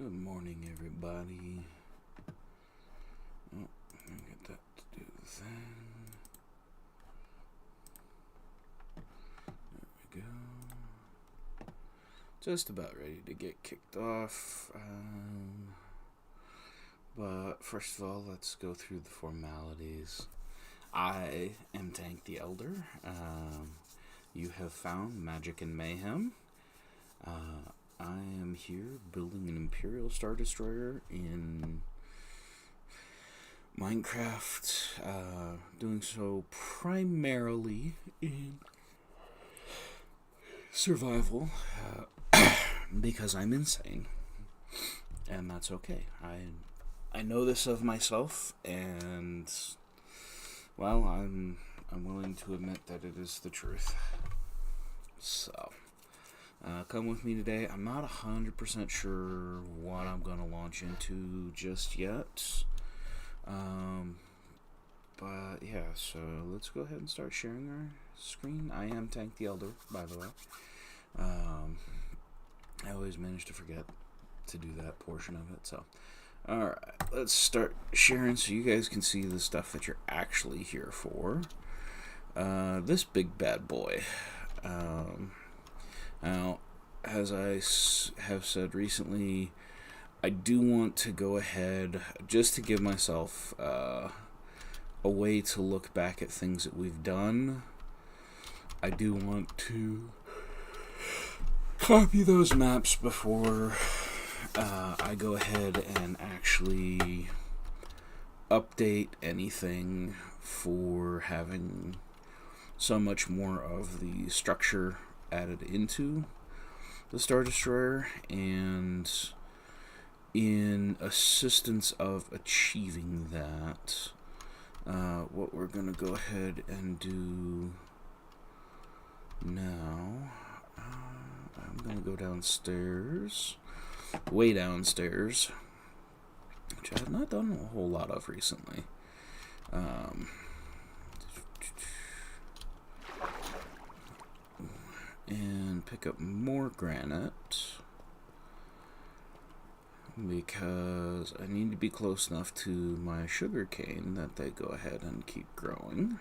Good morning, everybody. Oh, let me get that to do the thing. There we go. Just about ready to get kicked off. But first of all, let's go through the formalities. I am TanktheElder. You have found Magic and Mayhem. I am here building an Imperial Star Destroyer in Minecraft, doing so primarily in survival, because I'm insane, and that's okay. I know this of myself, and well, I'm willing to admit that it is the truth. So. Come with me today. I'm not 100% sure what I'm going to launch into just yet. But yeah, so let's go ahead and start sharing our screen. I am TanktheElder, by the way. I always manage to forget to do that portion of it. So, alright, let's start sharing so you guys can see the stuff that you're actually here for. This big bad boy. Now, as I have said recently, I do want to go ahead, just to give myself a way to look back at things that we've done. I do want to copy those maps before I go ahead and actually update anything for having so much more of the structure added into the Star Destroyer, and in assistance of achieving that, what we're gonna go ahead and do now, I'm gonna go downstairs, way downstairs, which I have not done a whole lot of recently. And pick up more granite, because I need to be close enough to my sugar cane that they go ahead and keep growing.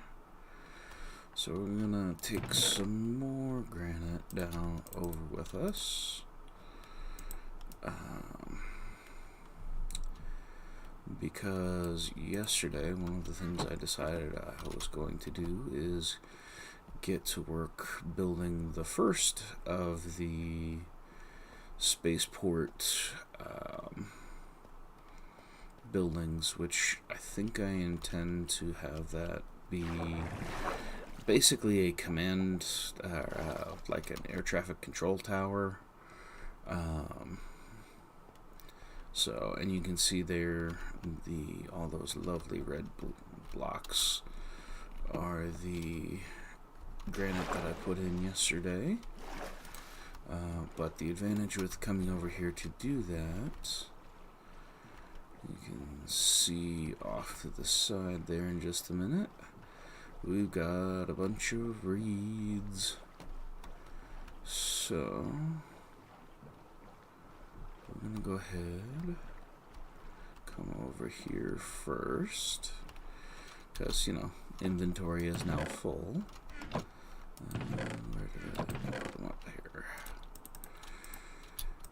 So we're gonna take some more granite down over with us, because yesterday one of the things I decided I was going to do is get to work building the first of the spaceport buildings, which I think I intend to have that be basically a command, like an air traffic control tower. So, and you can see there all those lovely red blocks are the granite that I put in yesterday, but the advantage with coming over here to do that, you can see off to the side there in just a minute, we've got a bunch of reeds. So we're gonna go ahead, come over here first, because inventory is now full. Where did I put them up here?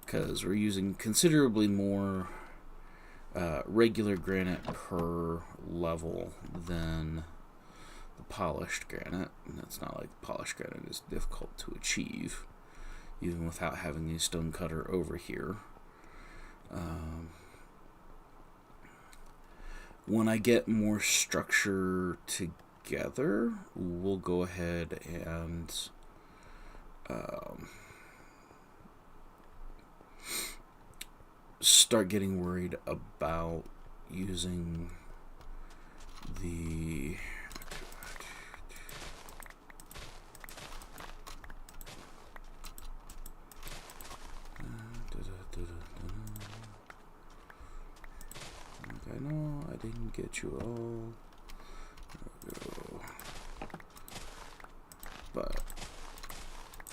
Because we're using considerably more regular granite per level than the polished granite. And it's not like polished granite is difficult to achieve, even without having a stone cutter over here. When I get more structure together, we'll go ahead and start getting worried about using the I know I didn't get you all. There we go. But,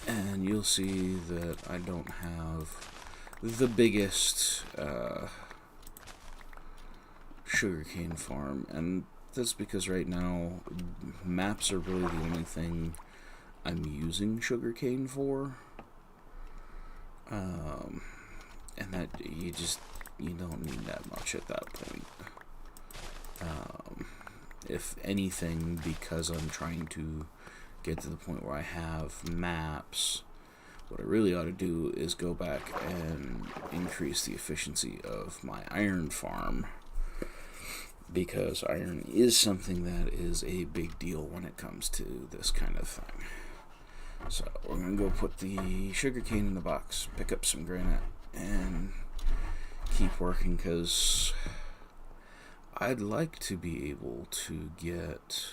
and you'll see that I don't have the biggest sugarcane farm, and that's because right now maps are really the only thing I'm using sugarcane for. And that you don't need that much at that point. If anything, because I'm trying to get to the point where I have maps, what I really ought to do is go back and increase the efficiency of my iron farm, because iron is something that is a big deal when it comes to this kind of thing. So we're going to go put the sugarcane in the box, pick up some granite, and keep working, because I'd like to be able to get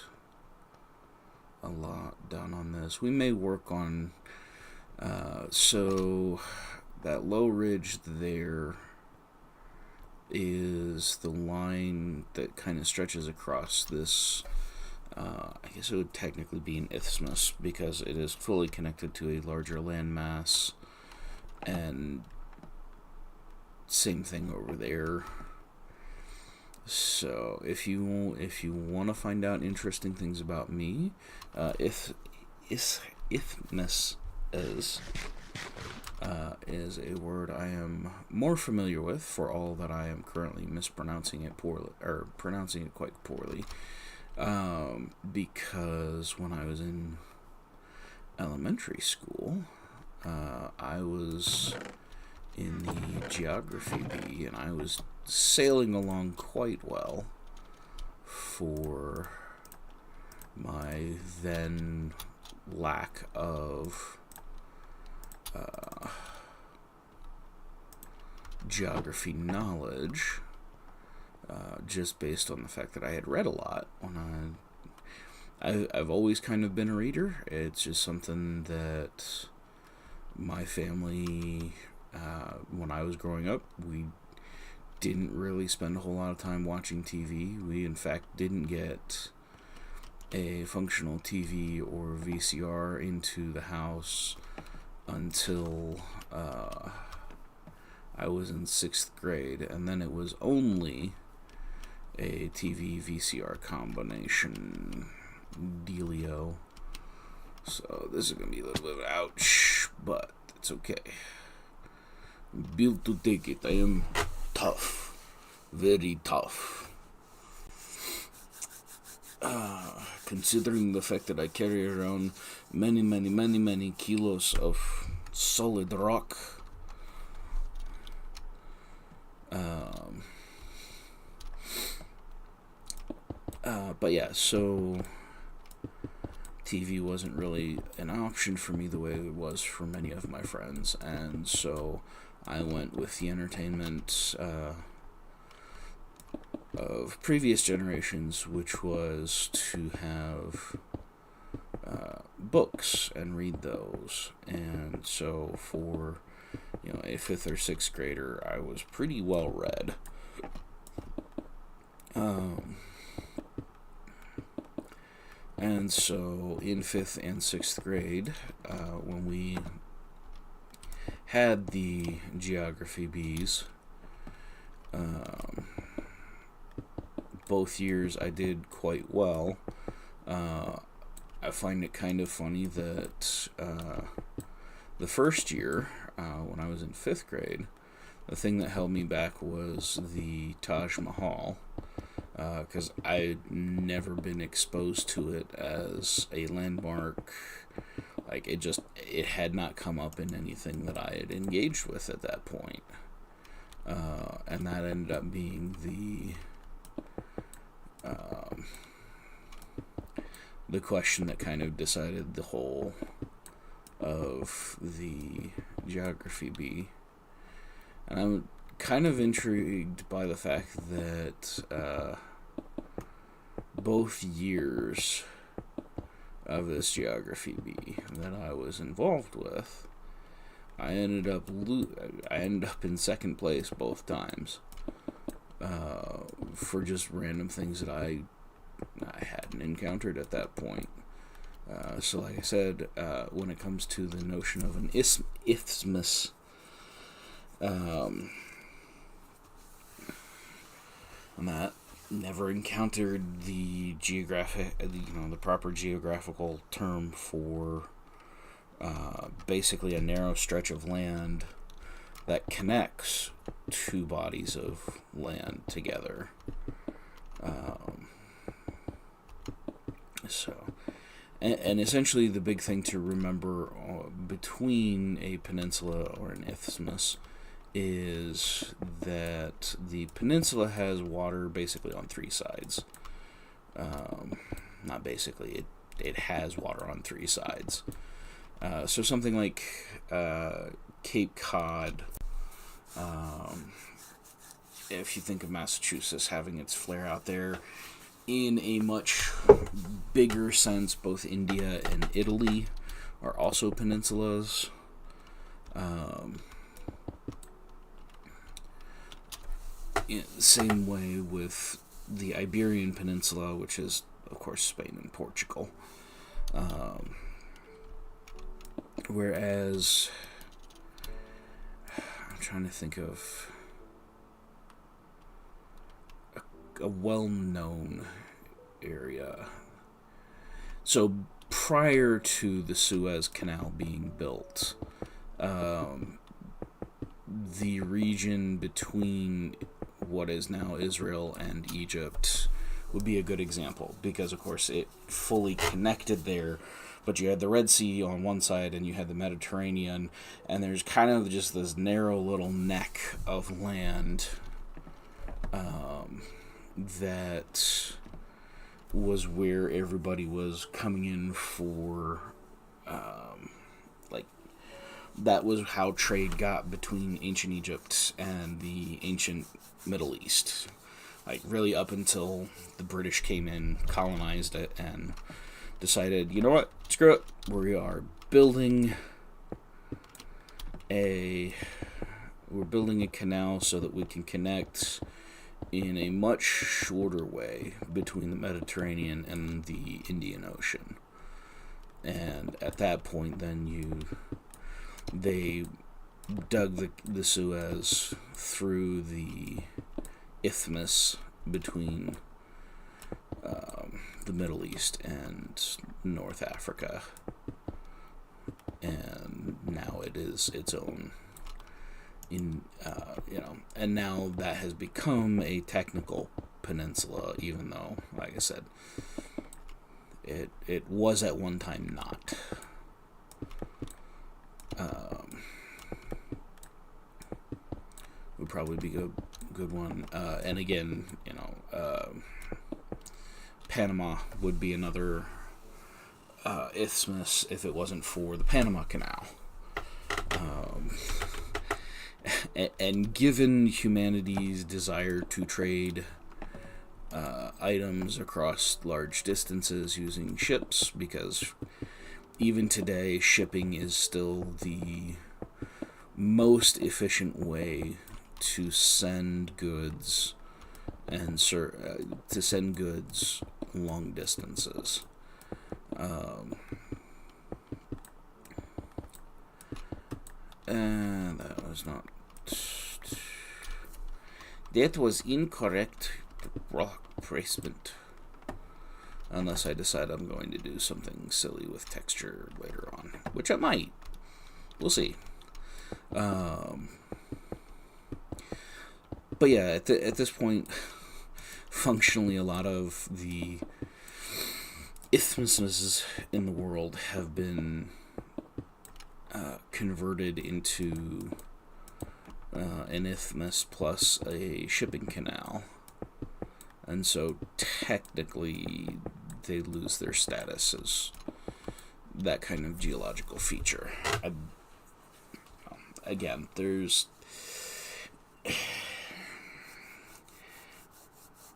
a lot done on this. We may work on, so that low ridge there is the line that kind of stretches across this, I guess it would technically be an isthmus, because it is fully connected to a larger landmass, and same thing over there. So if you want to find out interesting things about me, isthmus is a word I am more familiar with, for all that I am currently mispronouncing it poorly, or pronouncing it quite poorly, because when I was in elementary school, I was in the geography bee, and I was sailing along quite well for my then lack of geography knowledge, just based on the fact that I had read a lot. I've always kind of been a reader. It's just something that my family, when I was growing up, we didn't really spend a whole lot of time watching TV. We, in fact, didn't get a functional TV or VCR into the house until I was in 6th grade, and then it was only a TV VCR combination dealio. So this is gonna be a little bit of ouch, but it's okay. Built to take it. I am tough, very tough. Considering the fact that I carry around many kilos of solid rock. But yeah, so TV wasn't really an option for me the way it was for many of my friends, and so I went with the entertainment of previous generations, which was to have books and read those. And so for a 5th or 6th grader, I was pretty well read. And so in 5th and 6th grade, when we had the geography bees, both years I did quite well. I find it kind of funny that the first year, when I was in 5th grade, the thing that held me back was the Taj Mahal, because I'd never been exposed to it as a landmark. Like, it had not come up in anything that I had engaged with at that point. And that ended up being the question that kind of decided the whole of the geography bee. And I'm kind of intrigued by the fact that both years of this geography bee that I was involved with, I ended up in 2nd place both times, for just random things that I hadn't encountered at that point. So like I said, when it comes to the notion of an isthmus, And that never encountered the the proper geographical term for basically a narrow stretch of land that connects two bodies of land together. And essentially the big thing to remember between a peninsula or an isthmus is that the peninsula has water basically on three sides. Not basically, it has water on three sides. So something like Cape Cod, if you think of Massachusetts having its flare out there, in a much bigger sense, both India and Italy are also peninsulas. Same way with the Iberian Peninsula, which is, of course, Spain and Portugal. Whereas, I'm trying to think of a well-known area. So prior to the Suez Canal being built, the region between what is now Israel and Egypt would be a good example, because of course it fully connected there, but you had the Red Sea on one side and you had the Mediterranean, and there's kind of just this narrow little neck of land that was where everybody was coming in for, that was how trade got between ancient Egypt and the ancient Middle East. Really up until the British came in, colonized it, and decided, you know what, screw it, we are building a canal so that we can connect in a much shorter way between the Mediterranean and the Indian Ocean. And at that point, then they dug the Suez through the isthmus between the Middle East and North Africa, and now it is its own. And now that has become a technical peninsula, even though, like I said, it was at one time not. Would probably be a good one. And again, Panama would be another isthmus if it wasn't for the Panama Canal. And given humanity's desire to trade items across large distances using ships, because even today shipping is still the most efficient way to send goods and to send goods long distances. And that was not. That was incorrect rock placement. Unless I decide I'm going to do something silly with texture later on, which I might. We'll see. But yeah, at this point, functionally, a lot of the isthmuses in the world have been converted into an isthmus plus a shipping canal. And so technically they lose their status as that kind of geological feature. Again,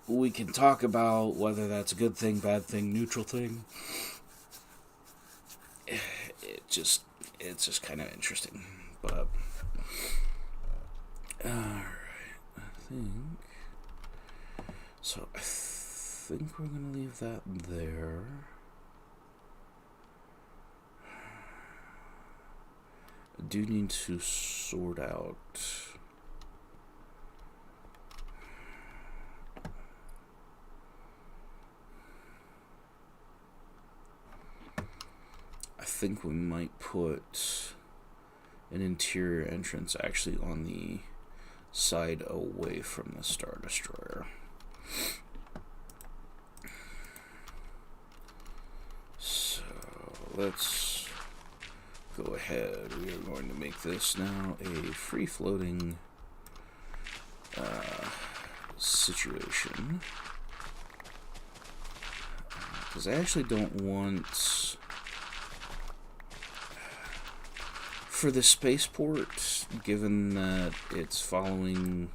we can talk about whether that's a good thing, bad thing, neutral thing. It's just kind of interesting. But alright, I think we're gonna leave that there. I do need to sort out think we might put an interior entrance actually on the side away from the Star Destroyer. So let's go ahead. We are going to make this now a free-floating situation. Because I actually don't want... For the spaceport, given that it's following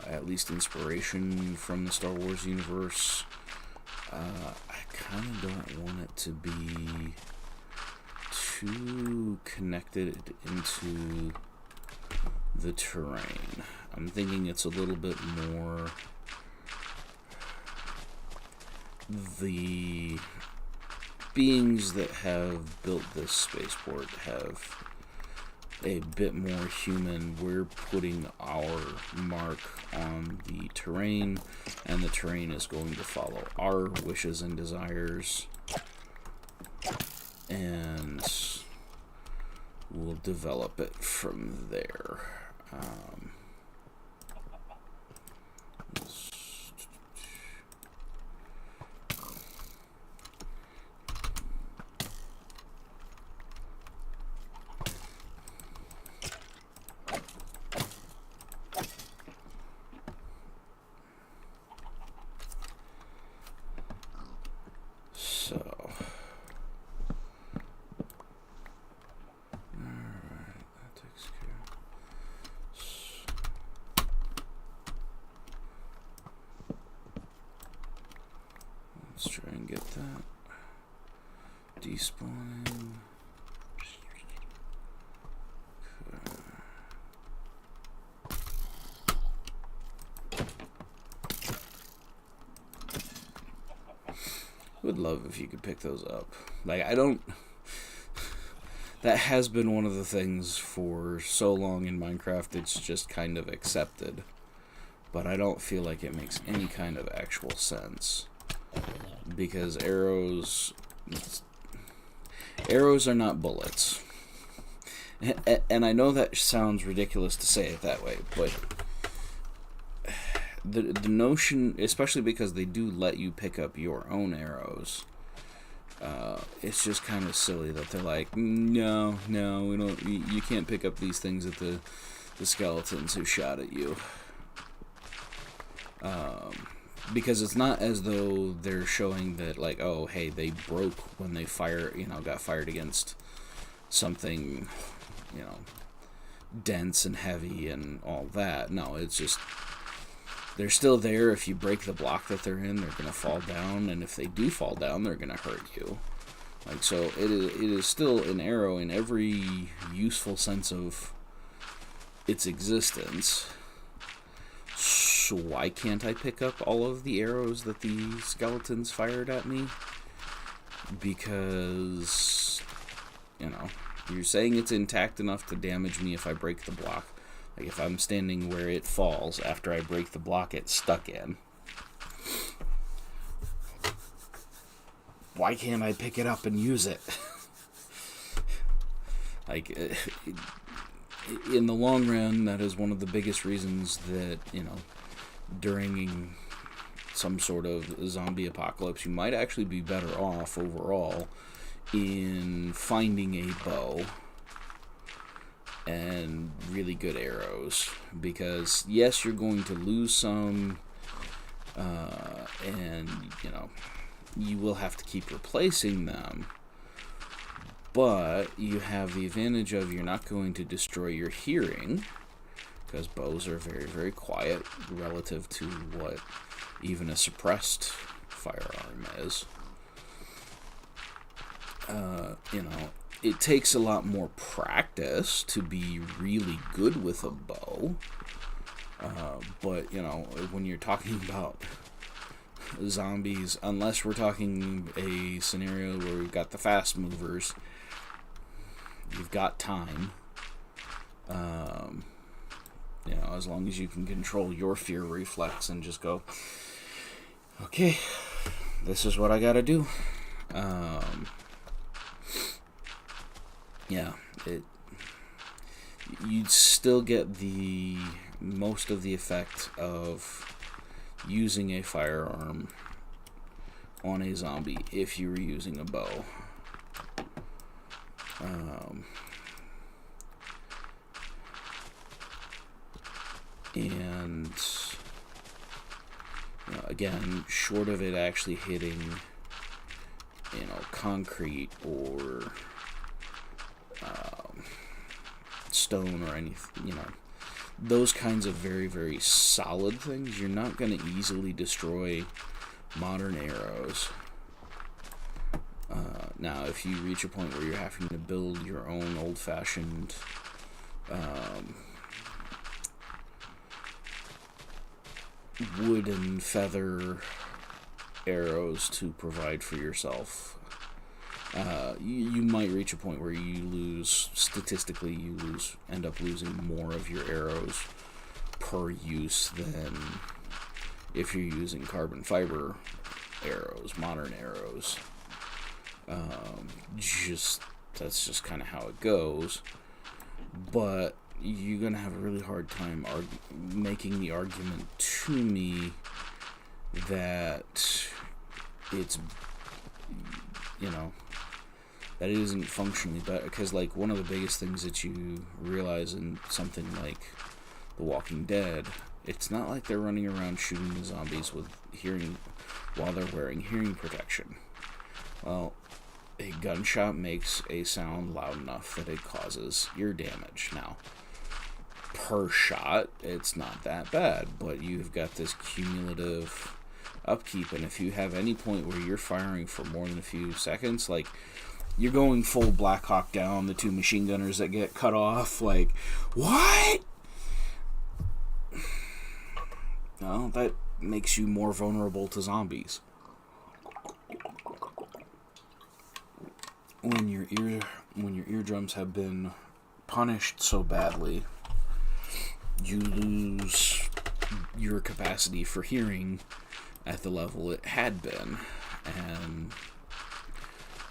at least inspiration from the Star Wars universe, I kind of don't want it to be too connected into the terrain. I'm thinking it's a little bit more the beings that have built this spaceport have a bit more human. We're putting our mark on the terrain, and the terrain is going to follow our wishes and desires, and we'll develop it from there. Let's try and get that. Despawning. Would love if you could pick those up. Like, I don't... That has been one of the things for so long in Minecraft, it's just kind of accepted. But I don't feel like it makes any kind of actual sense. Because arrows are not bullets. And I know that sounds ridiculous to say it that way, but the notion, especially because they do let you pick up your own arrows, it's just kind of silly that they're like, no, we don't. You can't pick up these things at the skeletons who shot at you. Because it's not as though they're showing that, like, oh, hey, they broke when they got fired against something, dense and heavy and all that. No, it's just, they're still there. If you break the block that they're in, they're going to fall down, and if they do fall down, they're going to hurt you. Like, so it is still an arrow in every useful sense of its existence. So why can't I pick up all of the arrows that the skeletons fired at me? Because, you're saying it's intact enough to damage me if I break the block. Like, if I'm standing where it falls after I break the block it's stuck in. Why can't I pick it up and use it? Like, in the long run, that is one of the biggest reasons that, during some sort of zombie apocalypse, you might actually be better off overall in finding a bow and really good arrows. Because, yes, you're going to lose some, and, you will have to keep replacing them. But you have the advantage of you're not going to destroy your hearing, because bows are very, very quiet relative to what even a suppressed firearm is. It takes a lot more practice to be really good with a bow. But, when you're talking about zombies, unless we're talking a scenario where we've got the fast movers, you've got time. As long as you can control your fear reflex and just go, okay, this is what I gotta do. yeah, you'd still get the most of the effect of using a firearm on a zombie if you were using a bow. And again, short of it actually hitting, concrete or stone or anything, those kinds of very, very solid things, you're not going to easily destroy modern arrows. Now, if you reach a point where you're having to build your own old-fashioned wood and feather arrows to provide for yourself, you might reach a point where statistically you end up losing more of your arrows per use than if you're using carbon fiber arrows, modern arrows. That's just kind of how it goes. But you're going to have a really hard time making the argument to me that it's, that it isn't functionally better. Because, like, one of the biggest things that you realize in something like The Walking Dead, it's not like they're running around shooting the zombies with while they're wearing hearing protection. Well, a gunshot makes a sound loud enough that it causes ear damage. Now, per shot, it's not that bad, but you've got this cumulative upkeep, and if you have any point where you're firing for more than a few seconds, like, you're going full Black Hawk Down, the two machine gunners that get cut off, like, what? Well, that makes you more vulnerable to zombies. When your eardrums have been punished so badly, you lose your capacity for hearing at the level it had been. And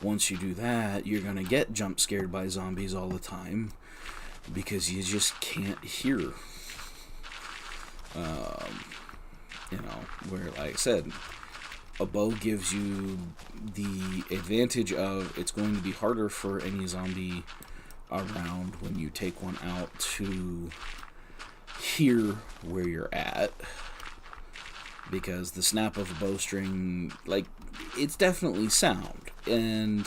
once you do that, you're going to get jump scared by zombies all the time because you just can't hear. Where, like I said, a bow gives you the advantage of it's going to be harder for any zombie around when you take one out to hear where you're at, because the snap of a bowstring, like, it's definitely sound, and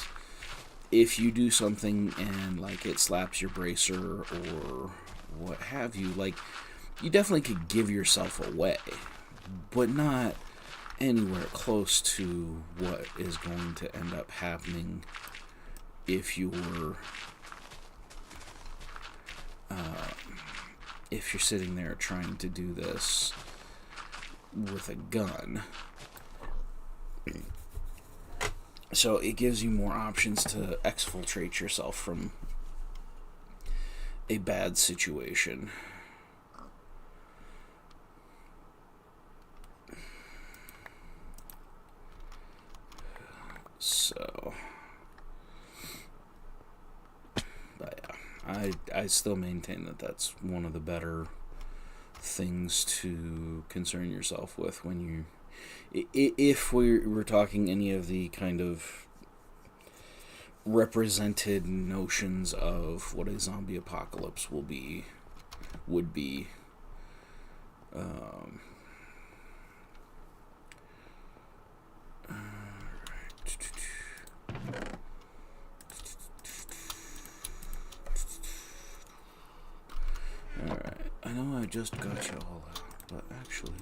if you do something and, like, it slaps your bracer or what have you, like, you definitely could give yourself away, but not anywhere close to what is going to end up happening if you're sitting there trying to do this with a gun. So it gives you more options to exfiltrate yourself from a bad situation. So, but yeah, I still maintain that that's one of the better things to concern yourself with when if we're talking any of the kind of represented notions of what a zombie apocalypse would be. Alright, I know I just got you all out, but actually,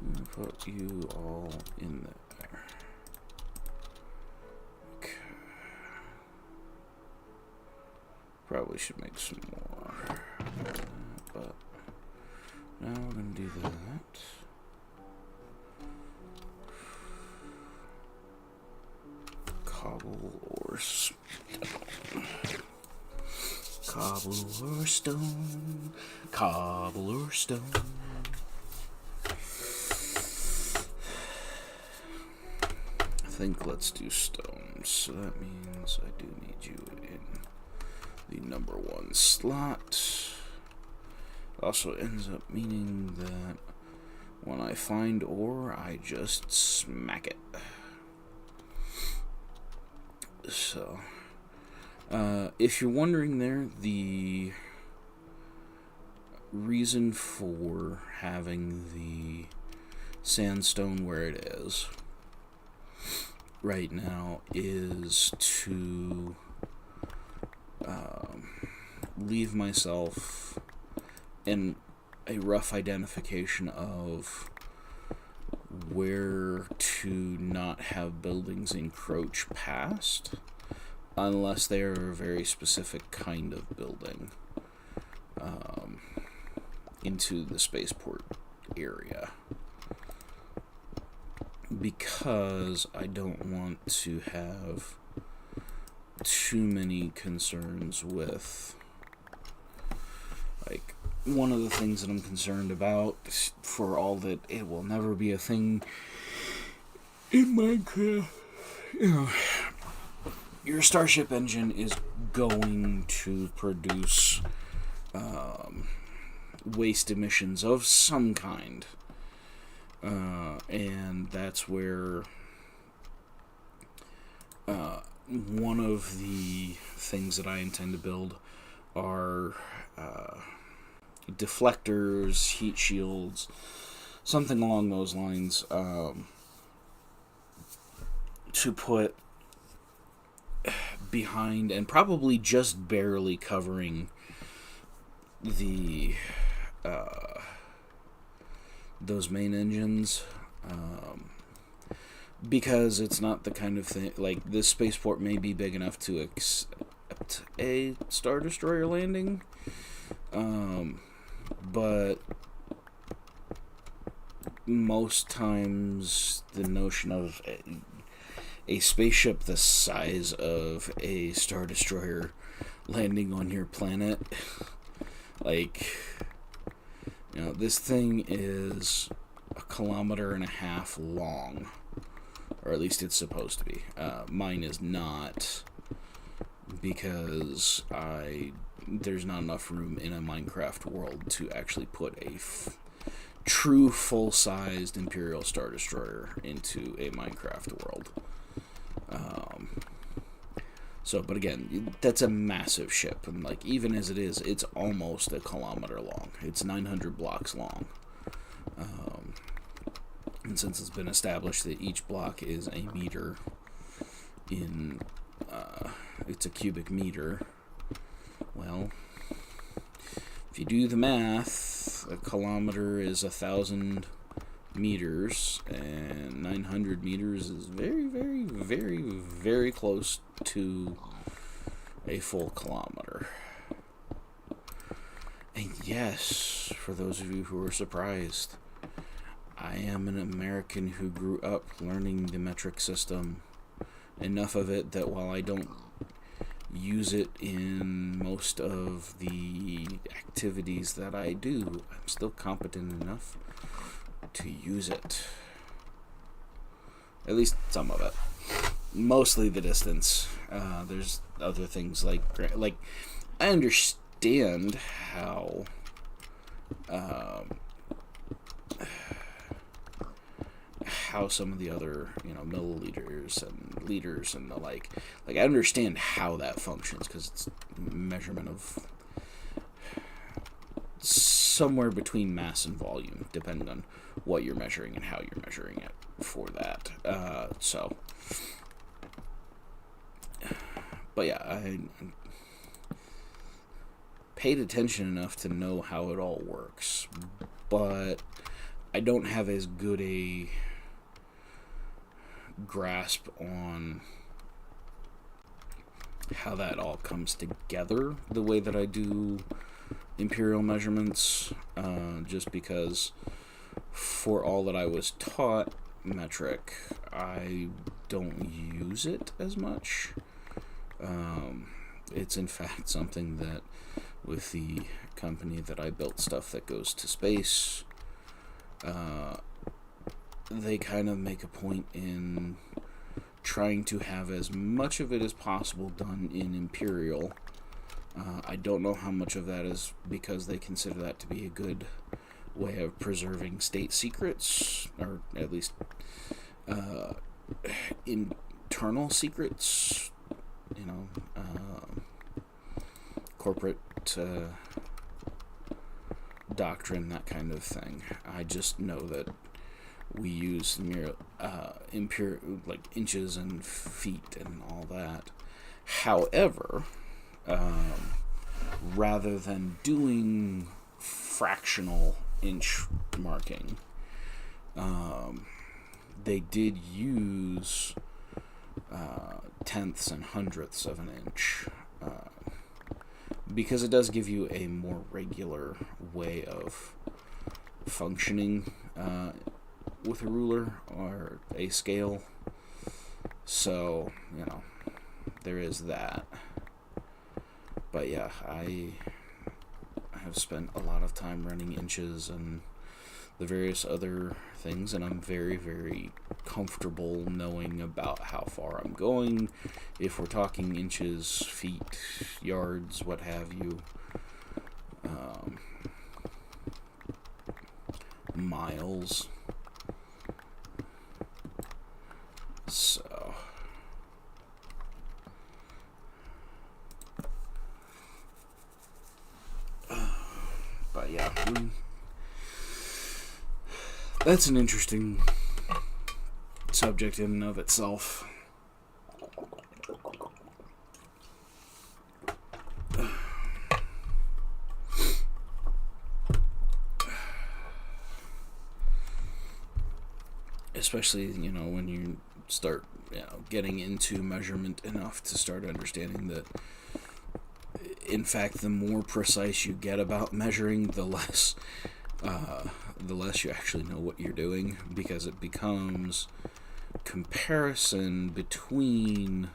I'm going to put you all in there. Okay. Probably should make some more, but now we're going to do that. Cobble or stone. Cobble or stone. Cobble or stone. I think let's do stones. So that means I do need you in the number 1 slot. Also ends up meaning that when I find ore, I just smack it. So, if you're wondering there, the reason for having the sandstone where it is right now is to leave myself in a rough identification of where to not have buildings encroach past, unless they are a very specific kind of building into the spaceport area. Because I don't want to have too many concerns with, like, one of the things that I'm concerned about, for all that it will never be a thing in Minecraft, your Starship engine is going to produce waste emissions of some kind. And that's where one of the things that I intend to build are deflectors, heat shields, something along those lines, to put behind and probably just barely covering the those main engines, because it's not the kind of thing, like, this spaceport may be big enough to accept a Star Destroyer landing, but most times the notion of a spaceship the size of a Star Destroyer landing on your planet, like, this thing is 1.5 kilometers long, or at least it's supposed to be. Mine is not, because there's not enough room in a Minecraft world to actually put a true full-sized Imperial Star Destroyer into a Minecraft world. But again, that's a massive ship, and, like, even as it is, it's almost 1 kilometer long. It's 900 blocks long. And since it's been established that each block is a meter in, it's a cubic meter, well, if you do the math, 1 kilometer is 1,000 meters, and 900 meters is very, very, very, very close to a full kilometer. And yes, for those of you who are surprised, I am an American who grew up learning the metric system, enough of it that while I don't use it in most of the activities that I do, I'm still competent enough to use it. At least some of it. Mostly the distance. There's other things like I understand how some of the other, milliliters and liters and the like I understand how that functions, because it's measurement of somewhere between mass and volume, depending on what you're measuring and how you're measuring it for that. But yeah, I paid attention enough to know how it all works, but I don't have as good a grasp on how that all comes together the way that I do imperial measurements, just because for all that I was taught metric, I don't use it as much. It's in fact something that with the company that I built stuff that goes to space, they kind of make a point in trying to have as much of it as possible done in imperial, I don't know how much of that is because they consider that to be a good way of preserving state secrets, or at least internal secrets, corporate doctrine, that kind of thing. I just know that we use like inches and feet and all that. However, rather than doing fractional inch marking, they did use tenths and hundredths of an inch, because it does give you a more regular way of functioning with a ruler or a scale. So, there is that. But yeah, I have spent a lot of time running inches and the various other things, and I'm very, very comfortable knowing about how far I'm going. If we're talking inches, feet, yards, what have you, miles. So, but yeah, that's an interesting subject in and of itself. Especially, when you start, getting into measurement enough to start understanding that, in fact, the more precise you get about measuring, the less you actually know what you're doing, because it becomes comparison between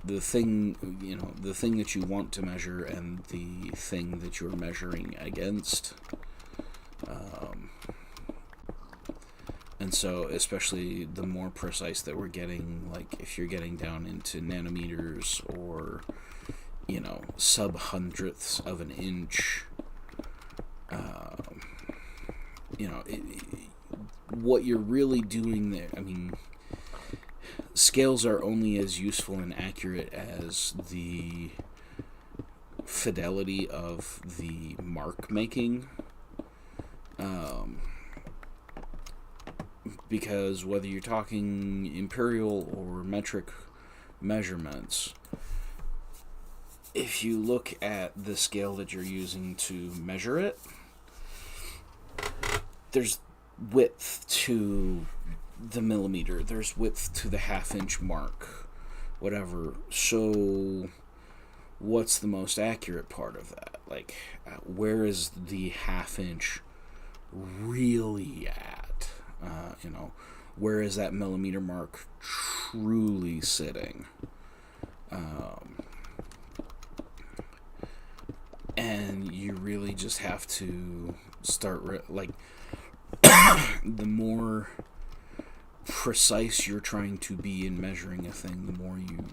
the thing that you want to measure and the thing that you're measuring against. And so, especially the more precise that we're getting, like if you're getting down into nanometers or, sub-hundredths of an inch, what you're really doing there, scales are only as useful and accurate as the fidelity of the mark making. Because whether you're talking imperial or metric measurements, if you look at the scale that you're using to measure it, there's width to the millimeter, there's width to the half-inch mark, whatever. So what's the most accurate part of that? Like, where is the half-inch really at? Where is that millimeter mark truly sitting? And you really just have to start, the more precise you're trying to be in measuring a thing, the more you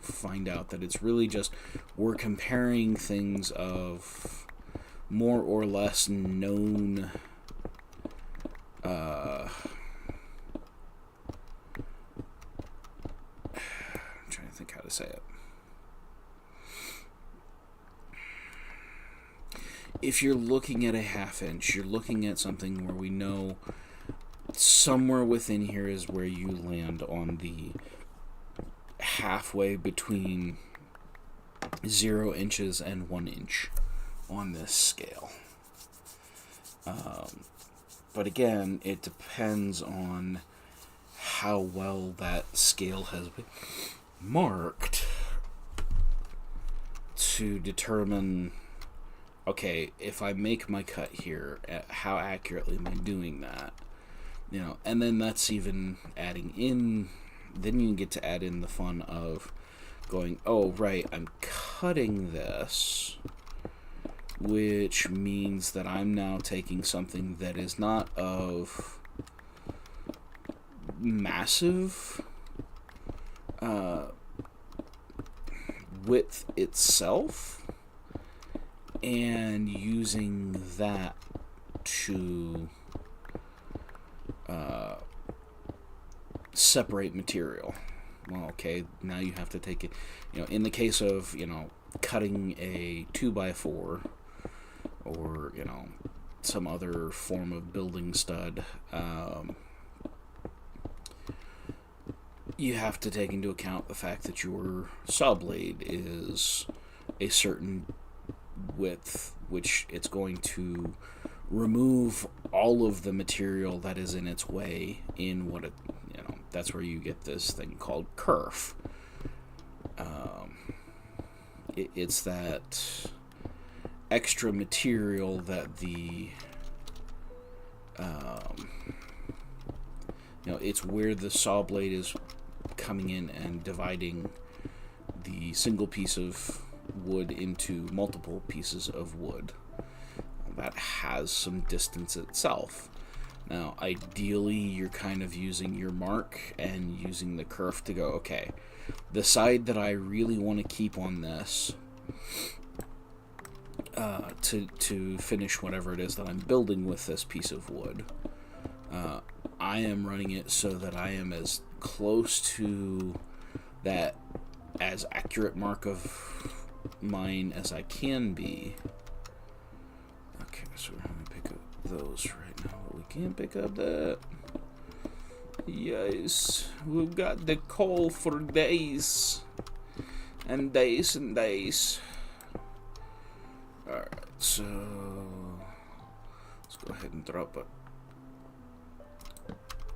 find out that it's really just, we're comparing things of more or less known I'm trying to think how to say it. If you're looking at a half inch, you're looking at something where we know somewhere within here is where you land on the halfway between 0 inches and 1 inch on this scale. But again, it depends on how well that scale has been marked to determine, okay, if I make my cut here, how accurately am I doing that? And then that's even adding in, then you get to add in the fun of going, oh, right, I'm cutting this, which means that I'm now taking something that is not of massive width itself and using that to separate material. Well, okay, now you have to take it, in the case of, cutting a 2x4 or, some other form of building stud, you have to take into account the fact that your saw blade is a certain width, which it's going to remove all of the material that is in its way in what it, that's where you get this thing called kerf. It's that extra material that the it's where the saw blade is coming in and dividing the single piece of wood into multiple pieces of wood. That has some distance itself. Now, ideally, you're kind of using your mark and using the kerf to go, okay, the side that I really want to keep on this to finish whatever it is that I'm building with this piece of wood, I am running it so that I am as close to that as accurate mark of mine as I can be. Okay, so we're going to pick up those right now, but we can't pick up that. Yes, we've got the coal for days and days and days. Alright, so let's go ahead and drop it.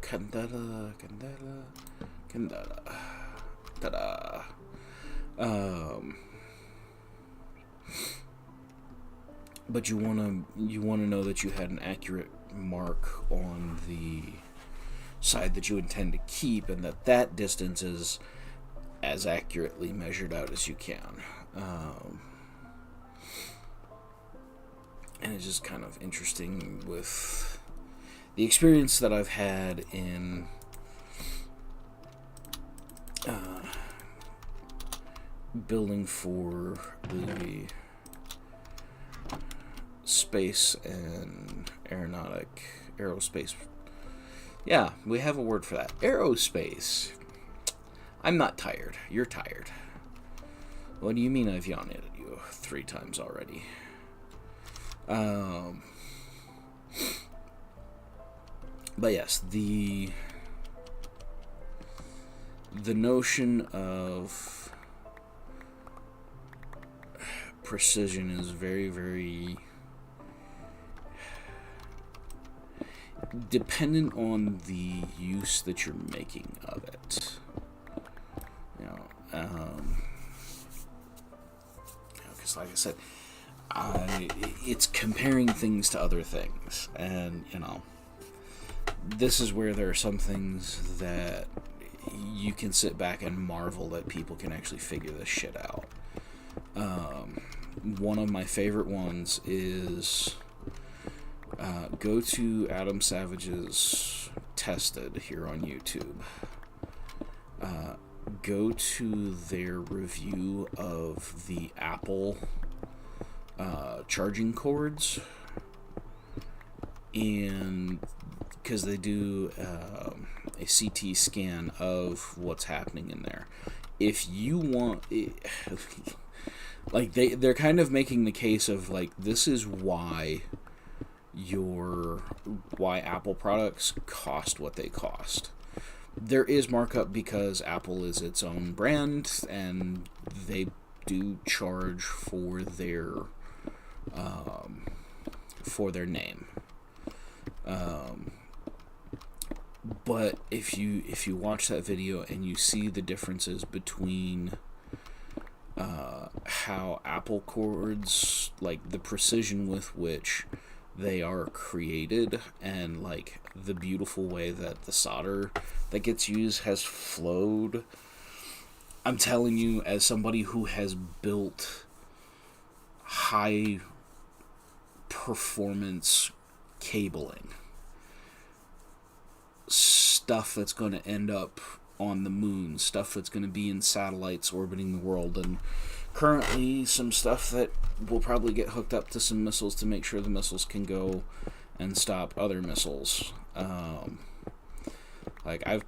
Candela. Ta-da. But you wanna know that you had an accurate mark on the side that you intend to keep, and that distance is as accurately measured out as you can. And it's just kind of interesting with the experience that I've had in building for the space and aerospace. Yeah, we have a word for that. Aerospace. I'm not tired. You're tired. What do you mean I've yawned at you 3 times already? But yes, the notion of precision is very, very dependent on the use that you're making of it. Because like I said, it's comparing things to other things, and this is where there are some things that you can sit back and marvel that people can actually figure this shit out. One of my favorite ones is go to Adam Savage's Tested here on YouTube. Go to their review of the Apple charging cords, and because they do a CT scan of what's happening in there. If you want like they're kind of making the case of like, this is why Apple products cost what they cost. There is markup because Apple is its own brand and they do charge for their name. But if you watch that video and you see the differences between how Apple cords, like the precision with which they are created, and like the beautiful way that the solder that gets used has flowed, I'm telling you, as somebody who has built high performance cabling, stuff that's going to end up on the moon, stuff that's going to be in satellites orbiting the world, and currently some stuff that will probably get hooked up to some missiles to make sure the missiles can go and stop other missiles. Like I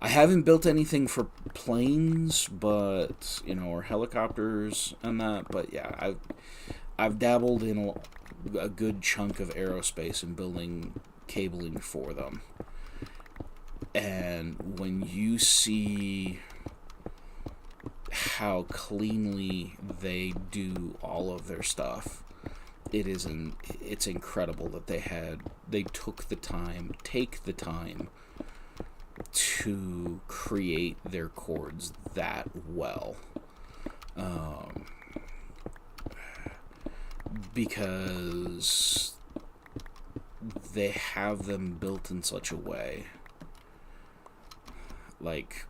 haven't built anything for planes, but or helicopters and that. But yeah, I've dabbled in a good chunk of aerospace and building cabling for them. And when you see how cleanly they do all of their stuff, it's incredible that they took the time to create their cords that well. Because they have them built in such a way. Like,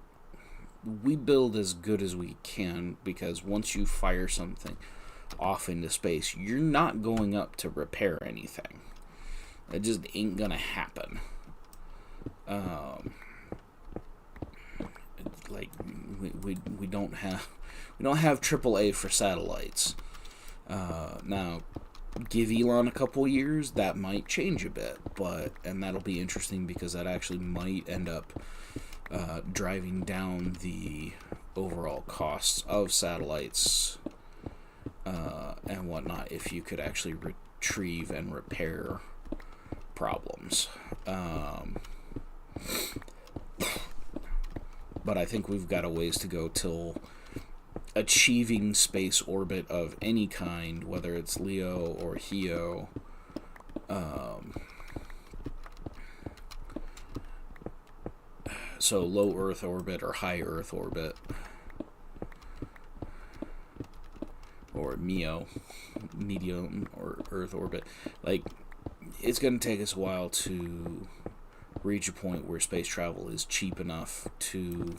we build as good as we can, because once you fire something off into space, you're not going up to repair anything. It just ain't gonna happen. Like we don't have AAA for satellites. Now, give Elon a couple years, that might change a bit, and that'll be interesting, because that actually might end up driving down the overall costs of satellites and whatnot, if you could actually retrieve and repair problems. But I think we've got a ways to go till achieving space orbit of any kind, whether it's LEO or HEO. So low Earth orbit or high Earth orbit, or MEO, medium or Earth orbit. Like, it's going to take us a while to reach a point where space travel is cheap enough to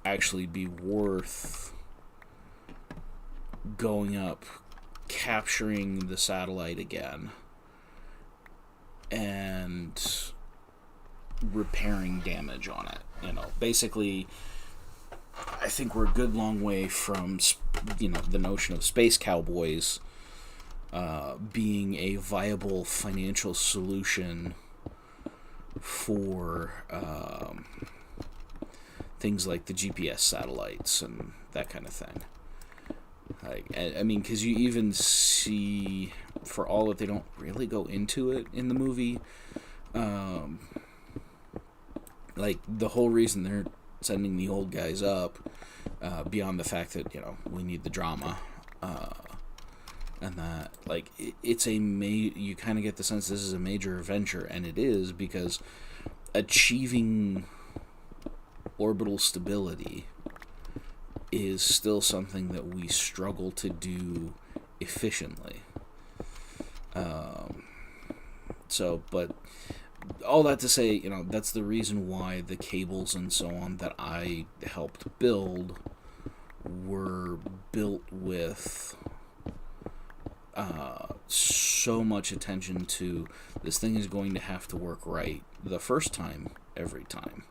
actually be worth going up, capturing the satellite again, and repairing damage on it. Basically, I think we're a good long way from the notion of space cowboys being a viable financial solution for things like the GPS satellites and that kind of thing. I mean, because you even see, for all that they don't really go into it in the movie, like, the whole reason they're sending the old guys up, beyond the fact that, we need the drama, and that, like, it's you kind of get the sense this is a major adventure, and it is, because achieving orbital stability is still something that we struggle to do efficiently. But all that to say, that's the reason why the cables and so on that I helped build were built with so much attention to, this thing is going to have to work right the first time, every time.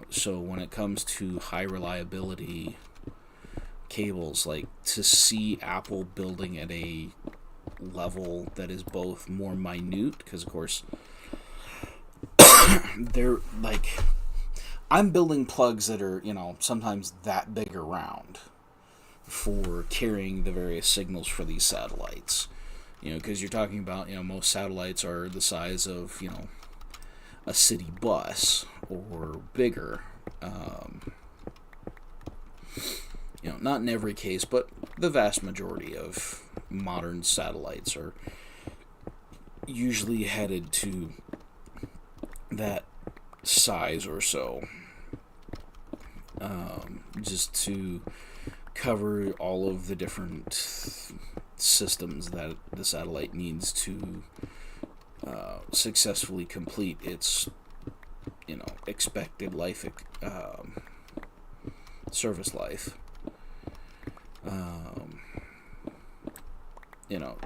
So when it comes to high reliability cables, like, to see Apple building at a level that is both more minute, because of course they're like, I'm building plugs that are sometimes that big around for carrying the various signals for these satellites, because you're talking about most satellites are the size of a city bus or bigger. Not in every case, but the vast majority of modern satellites are usually headed to that size or so, just to cover all of the different systems that the satellite needs to successfully complete its expected life, service life.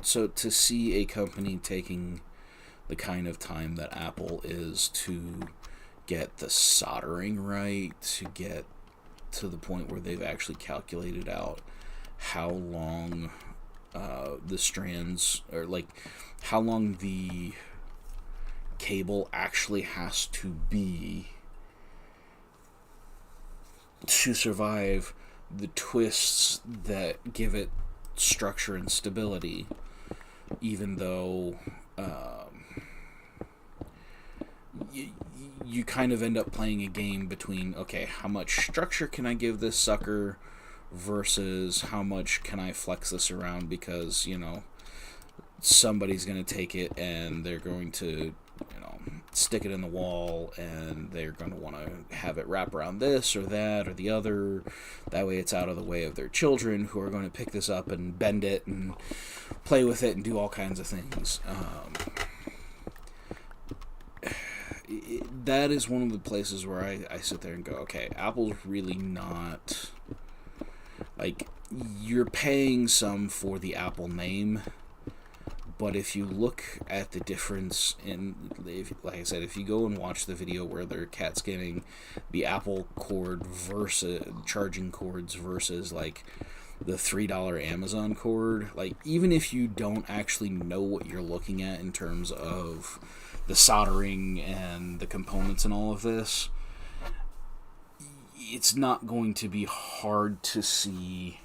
So to see a company taking the kind of time that Apple is to get the soldering right, to get to the point where they've actually calculated out how long the strands, or like how long the cable actually has to be to survive the twists that give it structure and stability, even though you kind of end up playing a game between, okay, how much structure can I give this sucker versus how much can I flex this around, because, you know, somebody's going to take it and they're going to, you know, stick it in the wall, and they're going to want to have it wrap around this or that or the other. That way it's out of the way of their children, who are going to pick this up and bend it and play with it and do all kinds of things. That is one of the places where I sit there and go, okay, Apple's really not, like, you're paying some for the Apple name, but if you look at the difference in, like I said, if you go and watch the video where they're cat scanning the Apple cord versus charging cords versus, like, the $3 Amazon cord, like, even if you don't actually know what you're looking at in terms of the soldering and the components and all of this, it's not going to be hard to see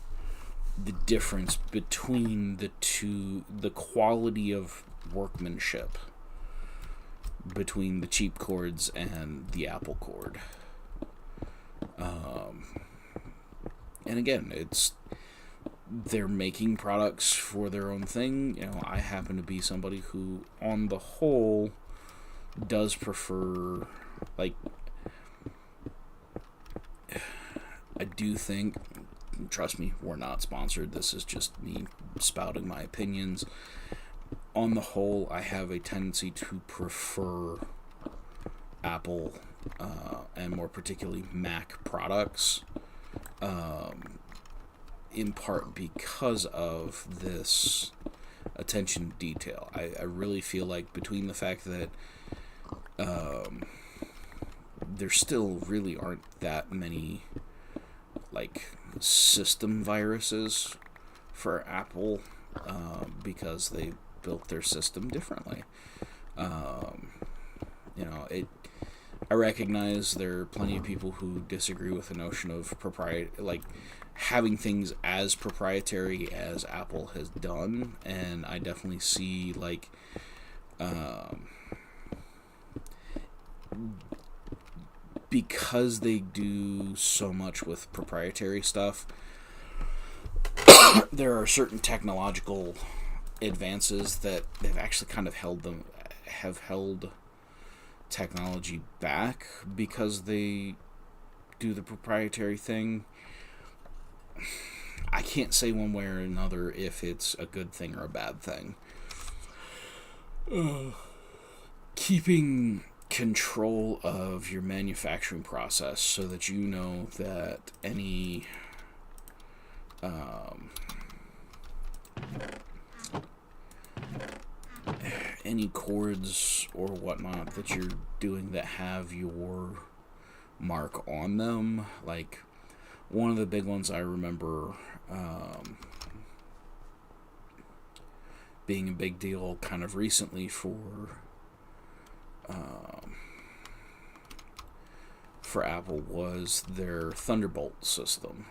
the difference between the two, the quality of workmanship between the cheap cords and the Apple cord. And again, they're making products for their own thing. You know, I happen to be somebody who, on the whole, does prefer, like, I do think, trust me, we're not sponsored, this is just me spouting my opinions. On the whole, I have a tendency to prefer Apple, and more particularly Mac products, in part because of this attention to detail. I really feel like, between the fact that there still really aren't that many, like, system viruses for Apple, because they built their system differently. You know, I recognize there are plenty of people who disagree with the notion of like having things as proprietary as Apple has done, and I definitely see, like, because they do so much with proprietary stuff, there are certain technological advances that they've actually kind of have held technology back because they do the proprietary thing. I can't say one way or another if it's a good thing or a bad thing. Keeping control of your manufacturing process so that you know that any cords or whatnot that you're doing that have your mark on them, like, one of the big ones I remember being a big deal kind of recently for Apple was their Thunderbolt system.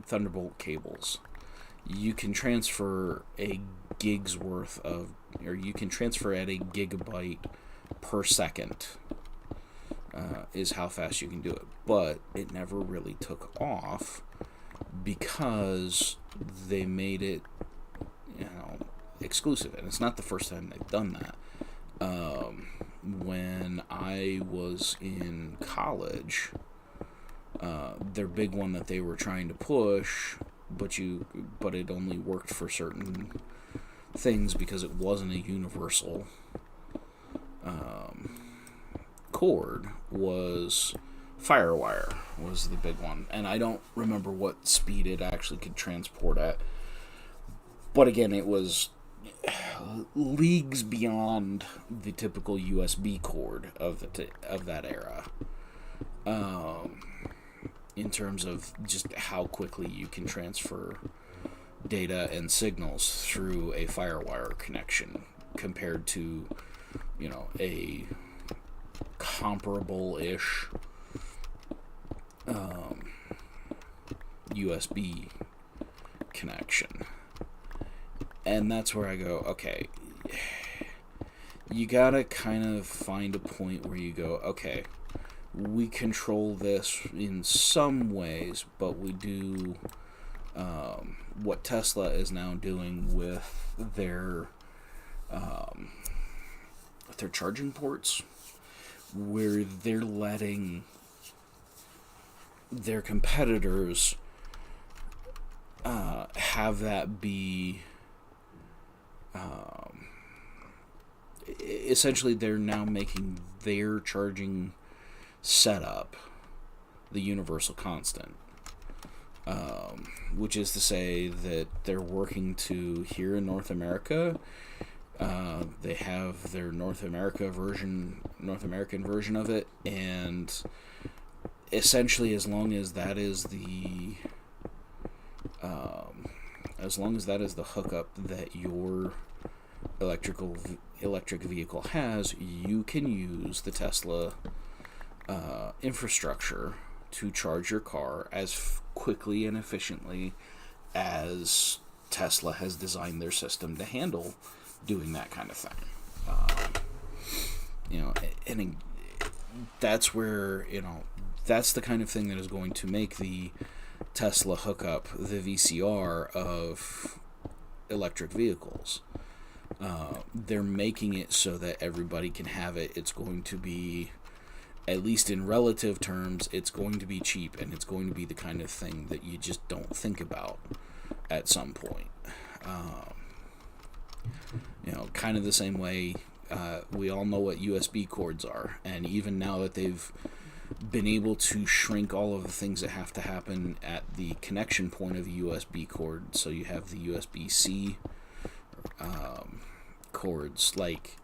Thunderbolt cables. You can transfer a gig's worth of, or you can transfer at a gigabyte per second, is how fast you can do it. But it never really took off because they made it, you know, exclusive. And it's not the first time they've done that. When I was in college, their big one that they were trying to push, but it only worked for certain things because it wasn't a universal cord, was Firewire was the big one. And I don't remember what speed it actually could transport at. But again, it was leagues beyond the typical USB cord of that era. In terms of just how quickly you can transfer data and signals through a FireWire connection compared to, a comparable-ish USB connection. And that's where I go, okay, you gotta kind of find a point where you go, okay, we control this in some ways, but we do what Tesla is now doing with their charging ports, where they're letting their competitors have that be essentially they're now making their charging setup the universal constant, which is to say that they're working to, here in North America, they have their North American version of it, and essentially as long as that is the hookup that your electric vehicle has, you can use the Tesla infrastructure to charge your car as quickly and efficiently as Tesla has designed their system to handle doing that kind of thing. And that's where, that's the kind of thing that is going to make the Tesla hookup the VCR of electric vehicles. They're making it so that everybody can have it. It's going to be, at least in relative terms, it's going to be cheap, and it's going to be the kind of thing that you just don't think about at some point. Kind of the same way we all know what USB cords are, and even now that they've been able to shrink all of the things that have to happen at the connection point of a USB cord, so you have the USB-C cords, like,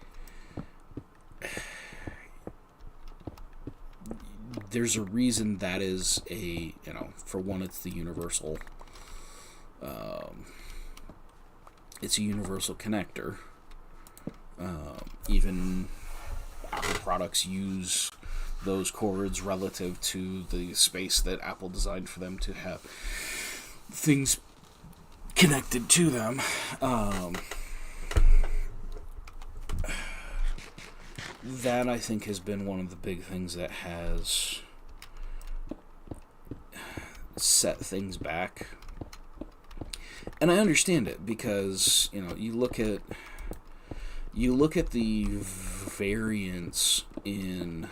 there's a reason that is for one, it's the universal, it's a universal connector. Even Apple products use those cords relative to the space that Apple designed for them to have things connected to them. That, I think, has been one of the big things that has set things back. And I understand it, because, you look at the variance in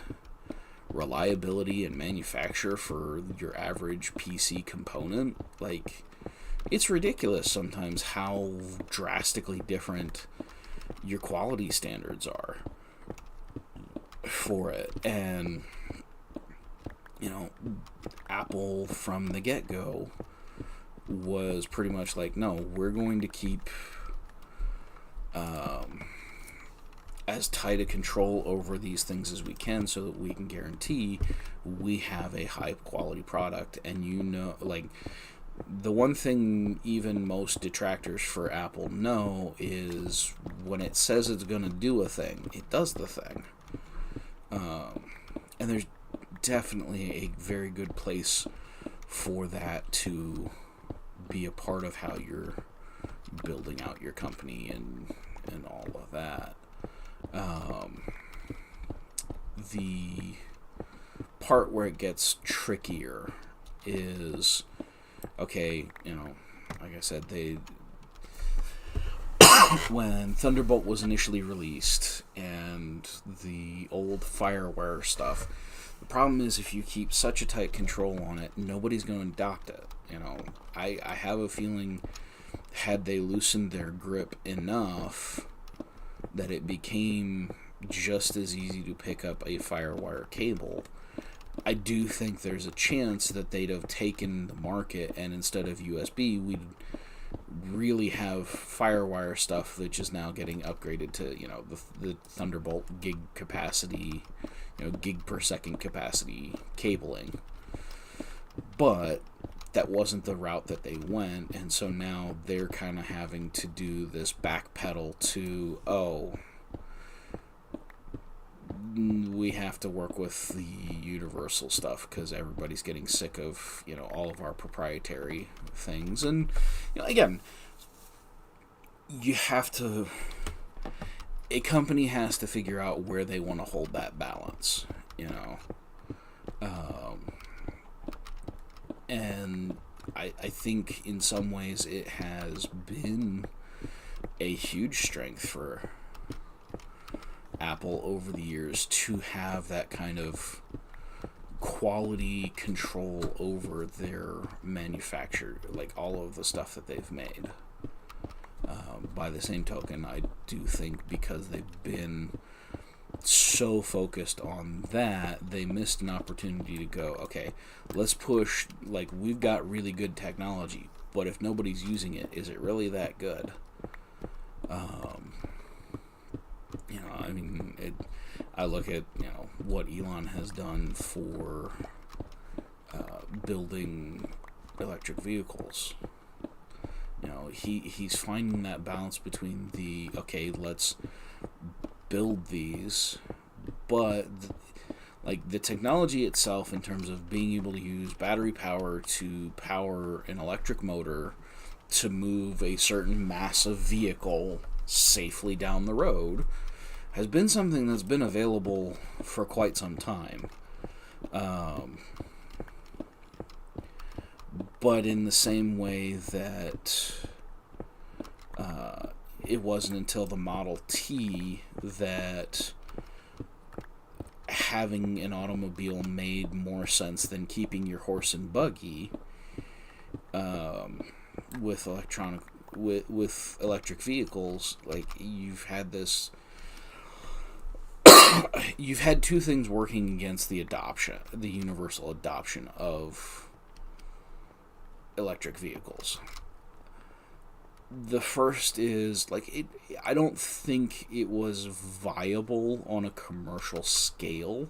reliability and manufacture for your average PC component. Like, it's ridiculous sometimes how drastically different your quality standards are for it. And, Apple from the get-go was pretty much like, no, we're going to keep as tight a control over these things as we can, so that we can guarantee we have a high quality product. And the one thing even most detractors for Apple know is when it says it's going to do a thing, it does the thing. And there's definitely a very good place for that to be a part of how you're building out your company and all of that. The part where it gets trickier is, okay, like I said, when Thunderbolt was initially released and the old FireWire stuff, the problem is if you keep such a tight control on it, nobody's going to adopt it. I have a feeling, had they loosened their grip enough that it became just as easy to pick up a FireWire cable, I do think there's a chance that they'd have taken the market, and instead of USB, really have FireWire stuff, which is now getting upgraded to, the Thunderbolt gig capacity, gig per second capacity cabling. But that wasn't the route that they went, and so now they're kind of having to do this backpedal to, we have to work with the universal stuff because everybody's getting sick of, all of our proprietary things. And, again, a company has to figure out where they want to hold that balance, and I think in some ways it has been a huge strength for Apple over the years to have that kind of quality control over their manufacture, like all of the stuff that they've made. By the same token, I do think because they've been so focused on that, they missed an opportunity to go, okay, let's push, like, we've got really good technology, but if nobody's using it, is it really that good? I look at, what Elon has done for building electric vehicles. He's finding that balance between let's build these, but the technology itself, in terms of being able to use battery power to power an electric motor to move a certain massive vehicle safely down the road, has been something that's been available for quite some time. But in the same way that it wasn't until the Model T that having an automobile made more sense than keeping your horse and buggy with electric vehicles. Like, you've had two things working against the universal adoption of electric vehicles. The first is, I don't think it was viable on a commercial scale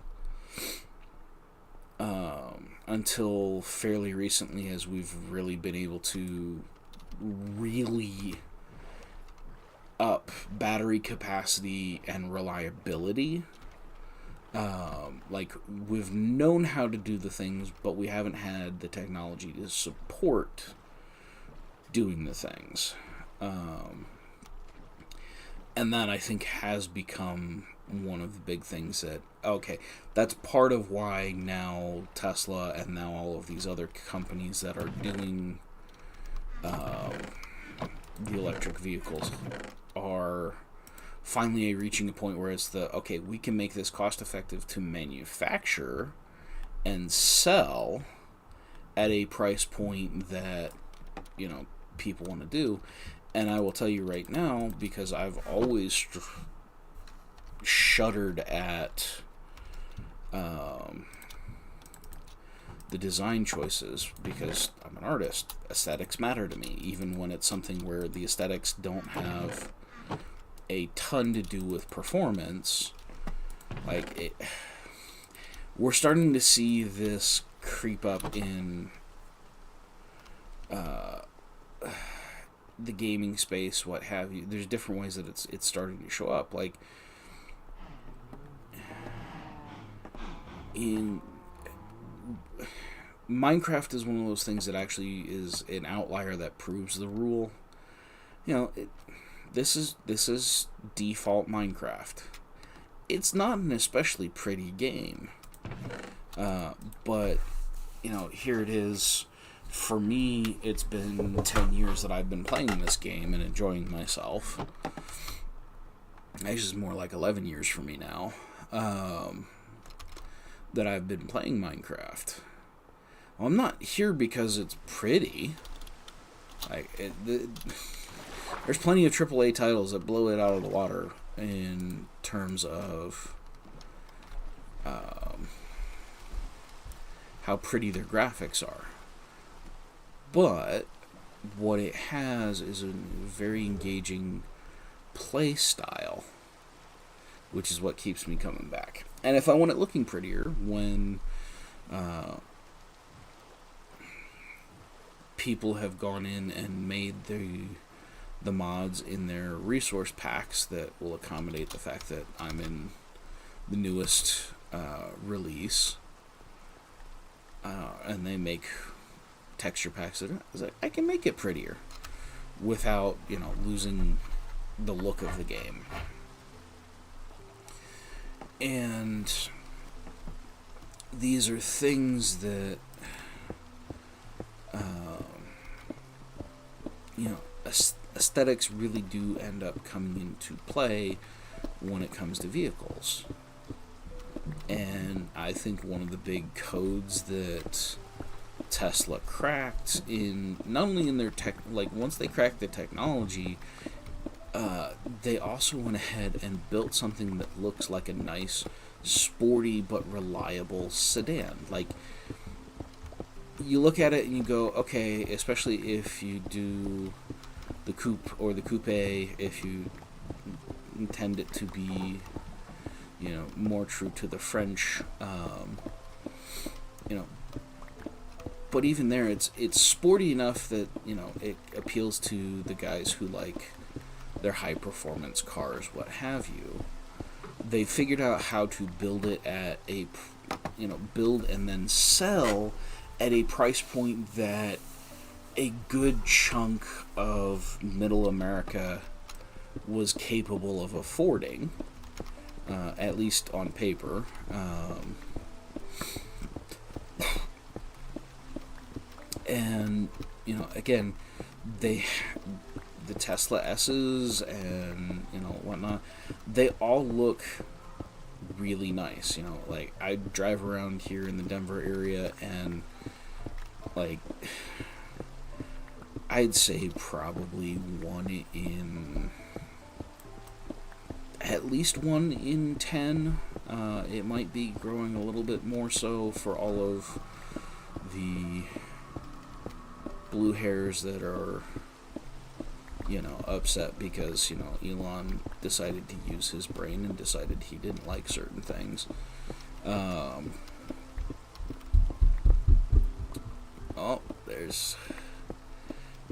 until fairly recently, as we've really been able to really up battery capacity and reliability. We've known how to do the things, but we haven't had the technology to support doing the things. And that, I think, has become one of the big things that's part of why now Tesla and now all of these other companies that are doing the electric vehicles are finally reaching a point where it's we can make this cost effective to manufacture and sell at a price point that people want to do. And I will tell you right now, because I've always shuddered at the design choices, because I'm an artist. Aesthetics matter to me, even when it's something where the aesthetics don't have a ton to do with performance. We're starting to see this creep up in the gaming space, what have you. There's different ways that it's starting to show up. In Minecraft is one of those things that actually is an outlier that proves the rule. This is default Minecraft. It's not an especially pretty game, but here it is. For me, it's been 10 years that I've been playing this game and enjoying myself. Actually, it's more like 11 years for me now that I've been playing Minecraft. Well, I'm not here because it's pretty. There's plenty of AAA titles that blow it out of the water in terms of how pretty their graphics are. But what it has is a very engaging play style, which is what keeps me coming back. And if I want it looking prettier, when people have gone in and made the mods in their resource packs that will accommodate the fact that I'm in the newest release, and they make texture packs that I can make it prettier without, losing the look of the game. And these are things that aesthetics really do end up coming into play when it comes to vehicles. And I think one of the big codes that Tesla cracked, in not only in their once they cracked the technology, they also went ahead and built something that looks like a nice, sporty but reliable sedan. Like, you look at it and you go, okay, especially if you do the coupe or the coupe, if you intend it to be, more true to the French, but even there, it's sporty enough that, it appeals to the guys who like their high performance cars, what have you. They figured out how to build it at build and then sell at a price point that a good chunk of middle America was capable of affording, at least on paper. And, again, the Tesla S's and, whatnot, they all look really nice. Like, I drive around here in the Denver area, and, like, I'd say probably at least 1 in 10. It might be growing a little bit more so for all of the blue hairs that are, upset because, Elon decided to use his brain and decided he didn't like certain things.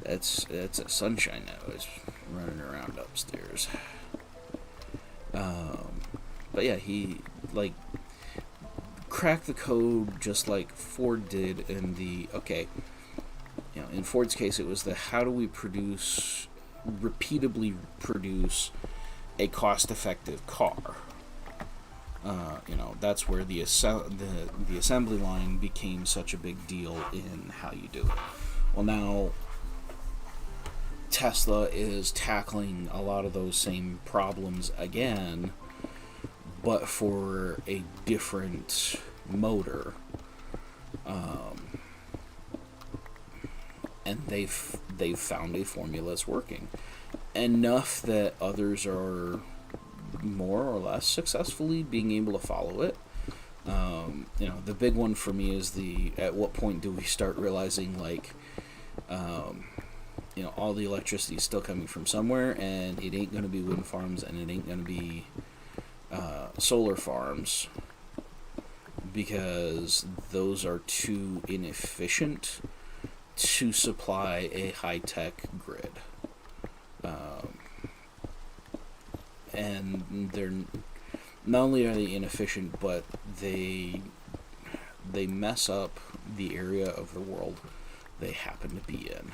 That's a sunshine that was running around upstairs. But yeah, he, cracked the code just like Ford did in in Ford's case, it was how do we repeatably produce a cost-effective car? That's where the assembly line became such a big deal in how you do it. Well, now Tesla is tackling a lot of those same problems again, but for a different motor. And they've found a formula that's working enough that others are more or less successfully being able to follow it. The big one for me is at what point do we start realizing all the electricity is still coming from somewhere, and it ain't going to be wind farms, and it ain't going to be solar farms, because those are too inefficient to supply a high-tech grid. And they're not only are they inefficient, but they mess up the area of the world they happen to be in.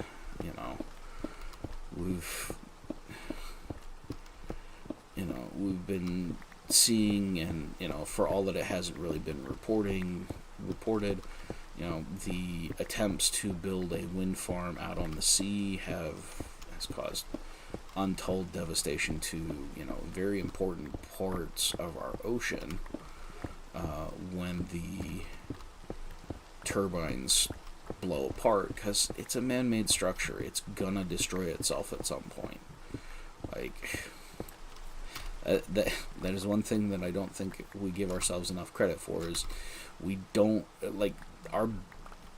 We've been seeing, and for all that it hasn't really been reported, the attempts to build a wind farm out on the sea has caused untold devastation to very important parts of our ocean when the turbines blow apart, because it's a man-made structure. It's gonna destroy itself at some point. That is one thing that I don't think we give ourselves enough credit for, is we don't, our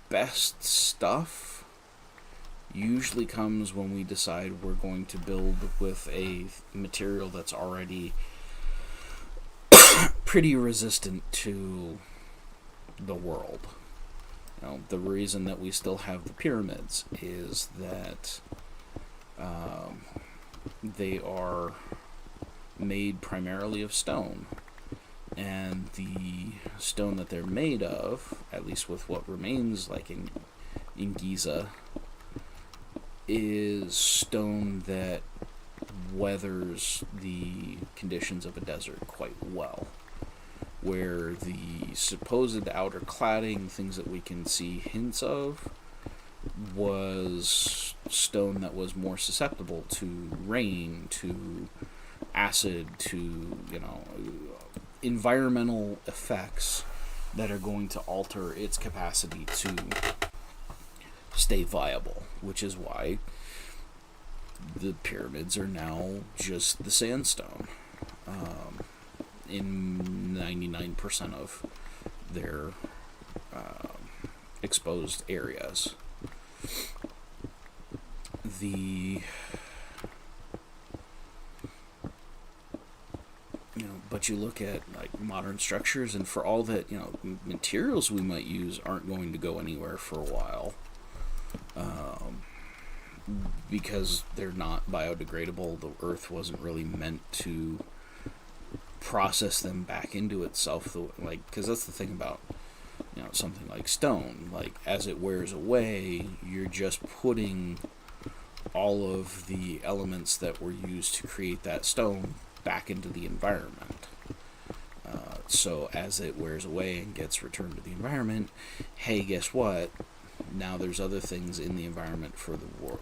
best stuff usually comes when we decide we're going to build with a material that's already pretty resistant to the world. You know, the reason that we still have the pyramids is that they are made primarily of stone. And the stone that they're made of, at least with what remains like in Giza, is stone that weathers the conditions of a desert quite well. Where the supposed outer cladding, things that we can see hints of, was stone that was more susceptible to rain, to acid, to, environmental effects that are going to alter its capacity to stay viable, which is why the pyramids are now just the sandstone in 99% of their exposed areas. But you look at like modern structures, and for all that materials we might use aren't going to go anywhere for a while, because they're not biodegradable. The earth wasn't really meant to process them back into itself, because that's the thing about something like stone. Like, as it wears away, you're just putting all of the elements that were used to create that stone back into the environment. So as it wears away and gets returned to the environment, hey, guess what? Now there's other things in the environment for the world,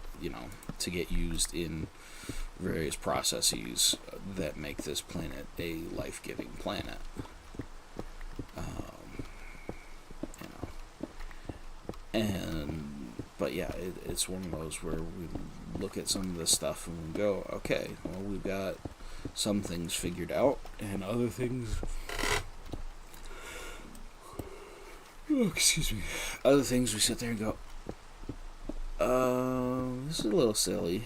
to get used in various processes that make this planet a life-giving planet. But yeah, it's one of those where we look at some of this stuff and we go, okay, well, we've got some things figured out, and other things, other things we sit there and go, this is a little silly.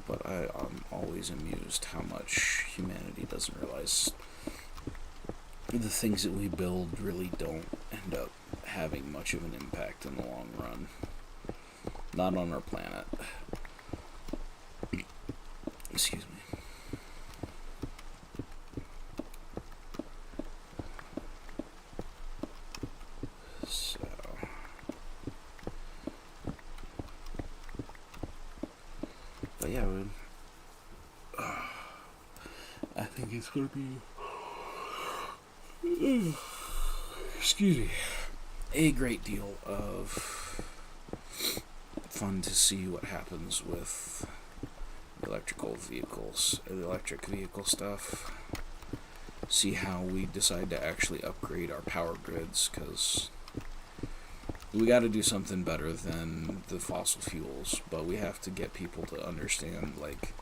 But I'm always amused how much humanity doesn't realize the things that we build really don't end up having much of an impact in the long run. Not on our planet. Excuse me. So, but yeah, I think it's going to be, excuse me, a great deal of fun to see what happens with electric vehicle stuff. See how we decide to actually upgrade our power grids, because we got to do something better than the fossil fuels, but we have to get people to understand, like,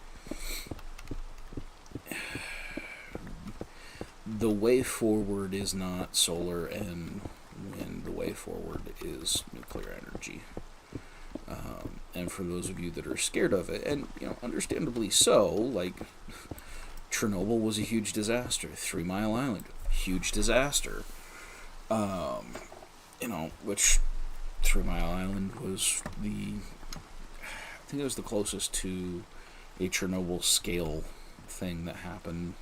the way forward is not solar and wind. The way forward is nuclear energy. And for those of you that are scared of it, and understandably so, like, Chernobyl was a huge disaster. 3 Mile Island, huge disaster. Which 3 Mile Island was I think it was the closest to a Chernobyl scale thing that happened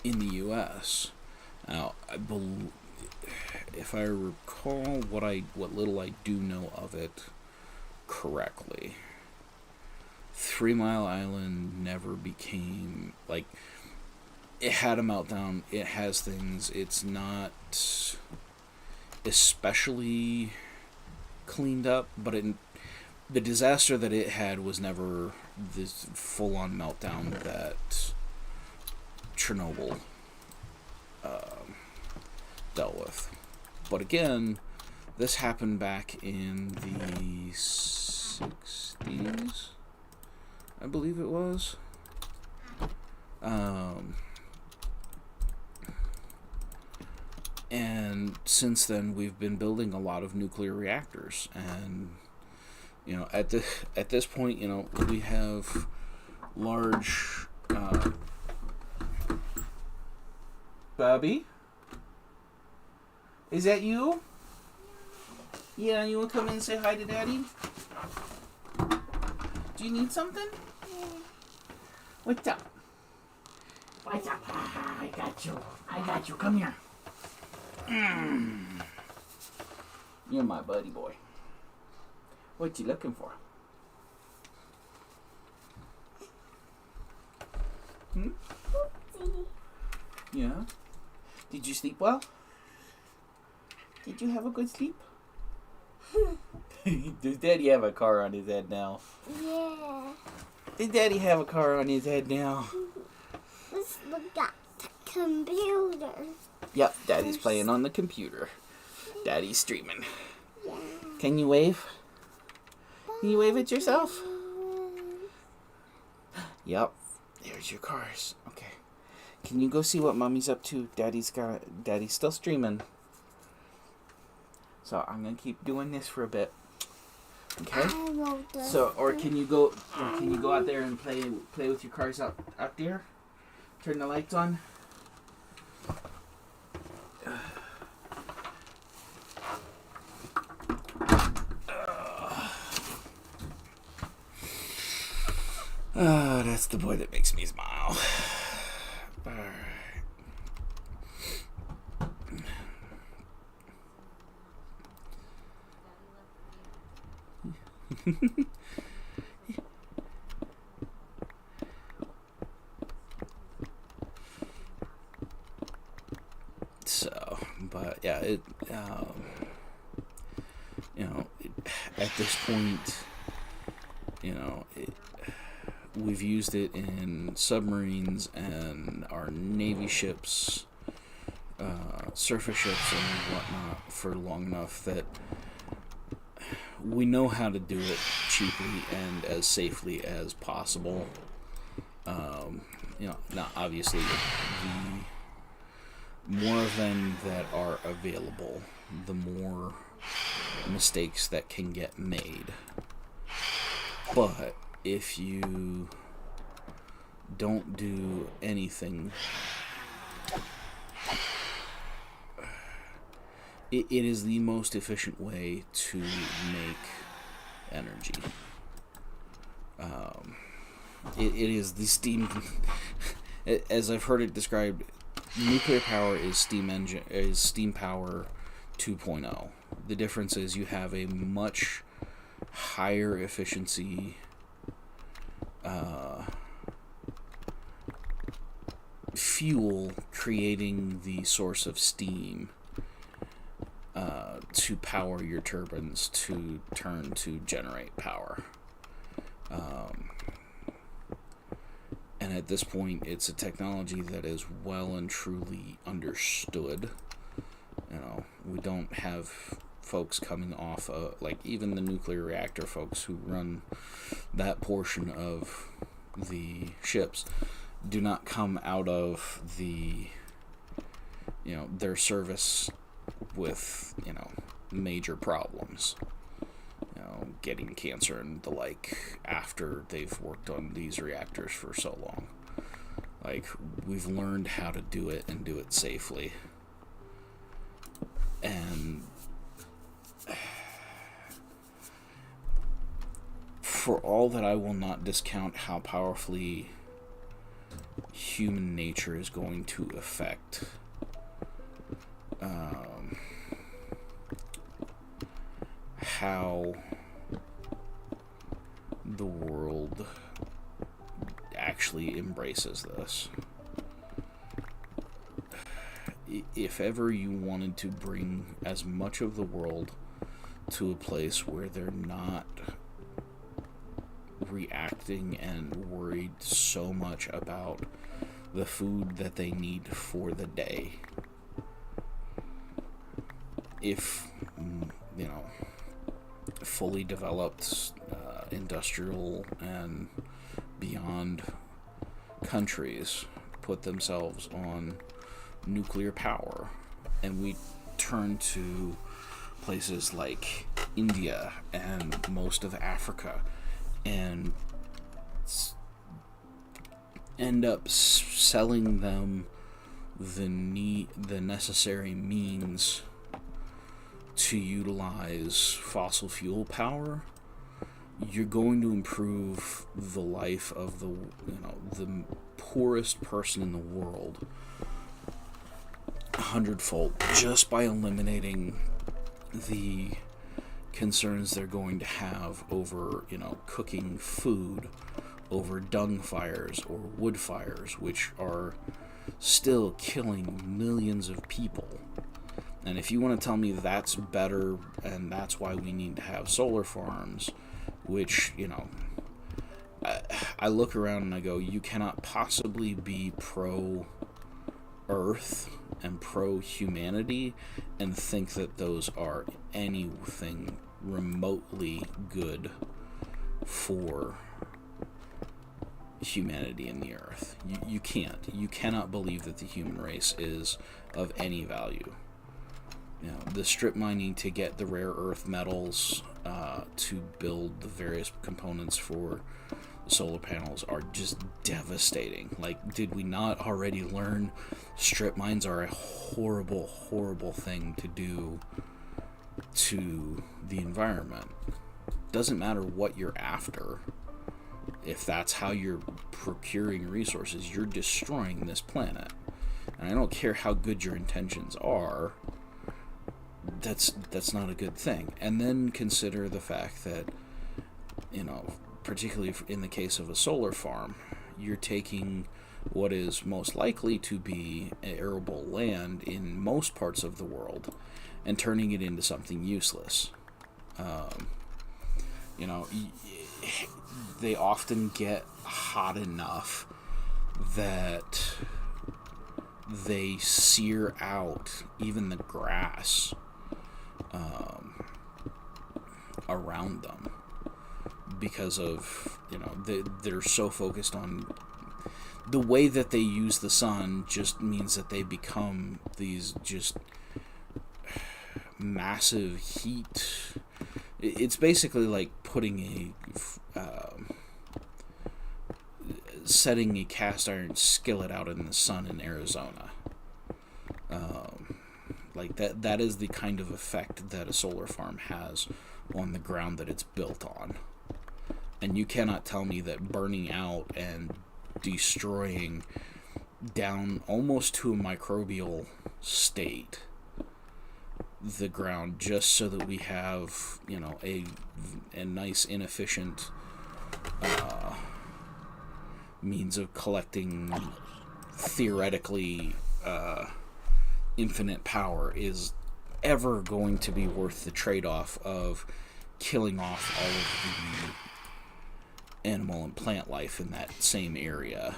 in the U.S. Now, if I recall what little I do know of it correctly, 3 Mile Island never became, like, it had a meltdown, it has things, it's not especially cleaned up, but the disaster that it had was never this full-on meltdown that Chernobyl dealt with. But again, this happened back in the 60s, I believe it was. And since then, we've been building a lot of nuclear reactors, and at this point, we have large. Bobby, is that you? Yeah, you want to come in and say hi to Daddy? Do you need something? Yeah. What's up? What's up? I got you. Come here. You're my buddy boy. What you looking for? Oopsie. Yeah? Did you sleep well? Did you have a good sleep? Does Daddy have a car on his head now? Yeah. Does Daddy have a car on his head now? Let's look at the computer. Yep, Daddy's playing on the computer. Daddy's streaming. Yeah. Can you wave? Can you wave at yourself? Yep. There's your cars. Okay. Can you go see what Mommy's up to? Daddy's still streaming. So I'm gonna keep doing this for a bit. Okay? So can you go out there and play with your cars out there? Turn the lights on. That's the boy that makes me smile. Alright. So, but yeah, at this point, we've used it in submarines and our Navy ships, surface ships and whatnot for long enough that we know how to do it cheaply and as safely as possible. Now obviously the more of them that are available, the more mistakes that can get made. But if you don't do anything, it is the most efficient way to make energy. It is the steam. As I've heard it described, nuclear power is steam power 2.0. The difference is you have a much higher efficiency fuel creating the source of steam to power your turbines to turn to generate power. And at this point, it's a technology that is well and truly understood. We don't have folks coming off, like even the nuclear reactor folks who run that portion of the ships do not come out of their service with, major problems, getting cancer and the like after they've worked on these reactors for so long. Like, we've learned how to do it and do it safely. And for all that I will not discount how powerfully human nature is going to affect how the world actually embraces this. If ever you wanted to bring as much of the world to a place where they're not reacting and worried so much about the food that they need for the day, if fully developed industrial and beyond countries put themselves on nuclear power, and we turn to places like India and most of Africa and end up selling them the necessary means to utilize fossil fuel power, you're going to improve the life of the poorest person in the world 100-fold just by eliminating the concerns they're going to have over, cooking food over dung fires or wood fires, which are still killing millions of people. And if you want to tell me that's better and that's why we need to have solar farms, which, I look around and I go, you cannot possibly be pro-Earth and pro-humanity and think that those are anything remotely good for humanity and the Earth. You can't. You cannot believe that the human race is of any value. The strip mining to get the rare earth metals to build the various components for solar panels are just devastating. Like, did we not already learn strip mines are a horrible, horrible thing to do to the environment? Doesn't matter what you're after. If that's how you're procuring resources, you're destroying this planet. And I don't care how good your intentions are, that's not a good thing. And then consider the fact that, particularly in the case of a solar farm, you're taking what is most likely to be arable land in most parts of the world and turning it into something useless. They often get hot enough that they sear out even the grass around them because of, they're so focused on the way that they use the sun just means that they become these just massive heat. It's basically like putting setting a cast iron skillet out in the sun in Arizona. Like that is the kind of effect that a solar farm has on the ground that it's built on. And you cannot tell me that burning out and destroying down almost to a microbial state the ground just so that we have, a nice inefficient means of collecting theoretically infinite power is ever going to be worth the trade-off of killing off all of the animal and plant life in that same area.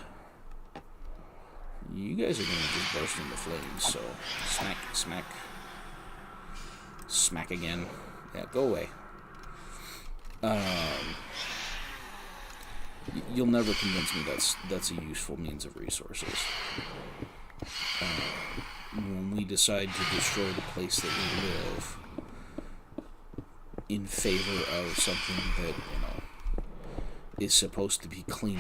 You guys are going to just burst into flames, so smack again. Yeah, go away. You'll never convince me that's a useful means of resources. When we decide to destroy the place that we live in favor of something that, is supposed to be clean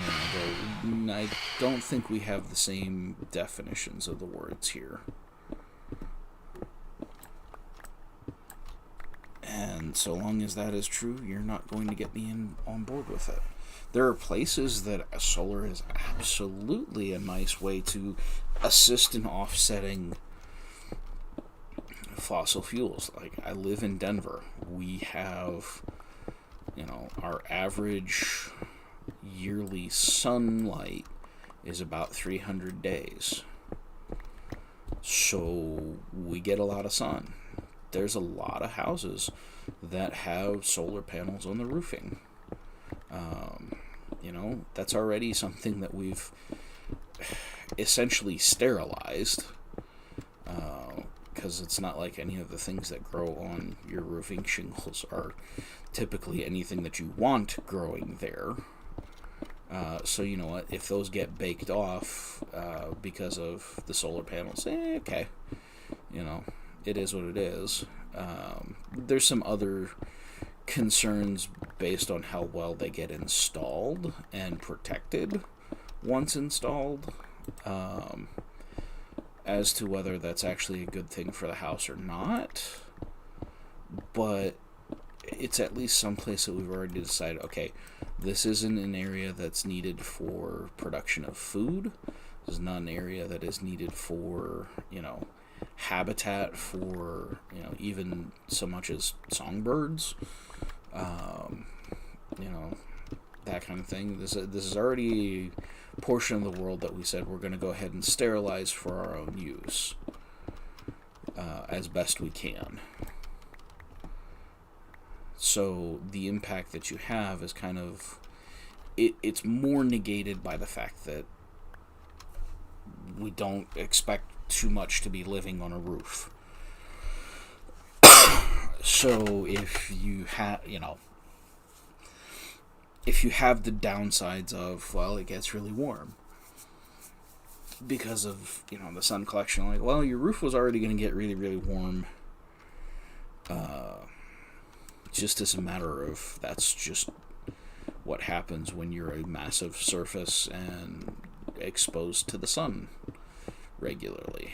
and I don't think we have the same definitions of the words here. And so long as that is true, you're not going to get me on board with it. There are places that solar is absolutely a nice way to assist in offsetting fossil fuels. Like, I live in Denver. We have, our average yearly sunlight is about 300 days. So we get a lot of sun. There's a lot of houses that have solar panels on the roofing. That's already something that we've essentially sterilized. because it's not like any of the things that grow on your roofing shingles are typically anything that you want growing there. So you know what, if those get baked off because of the solar panels, okay, you know, it is what it is. There's some other concerns based on how well they get installed and protected once installed, as to whether that's actually a good thing for the house or not. But it's at least someplace that we've already decided, okay, this isn't an area that's needed for production of food. This is not an area that is needed for, you know, habitat for, you know, even so much as songbirds, you know, that kind of thing. This is already a portion of the world that we said we're going to go ahead and sterilize for our own use, as best we can. So the impact that you have is kind of, it's more negated by the fact that we don't expect too much to be living on a roof. So if you have, you know, if you have the downsides of, well, it gets really warm because of, you know, the sun collection, like, well, your roof was already going to get really, really warm. Just as a matter of, that's just what happens when you're a massive surface and exposed to the sun regularly.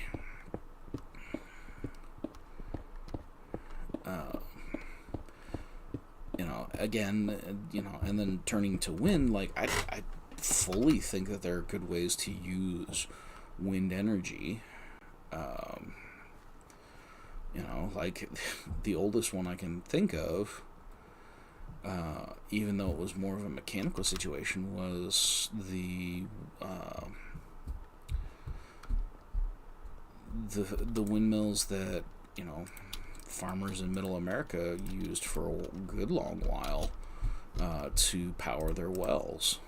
You know, again, you know, and then turning to wind, like, I fully think that there are good ways to use wind energy. You know, like, the oldest one I can think of, even though it was more of a mechanical situation, was the windmills that, you know, farmers in Middle America used for a good long while to power their wells.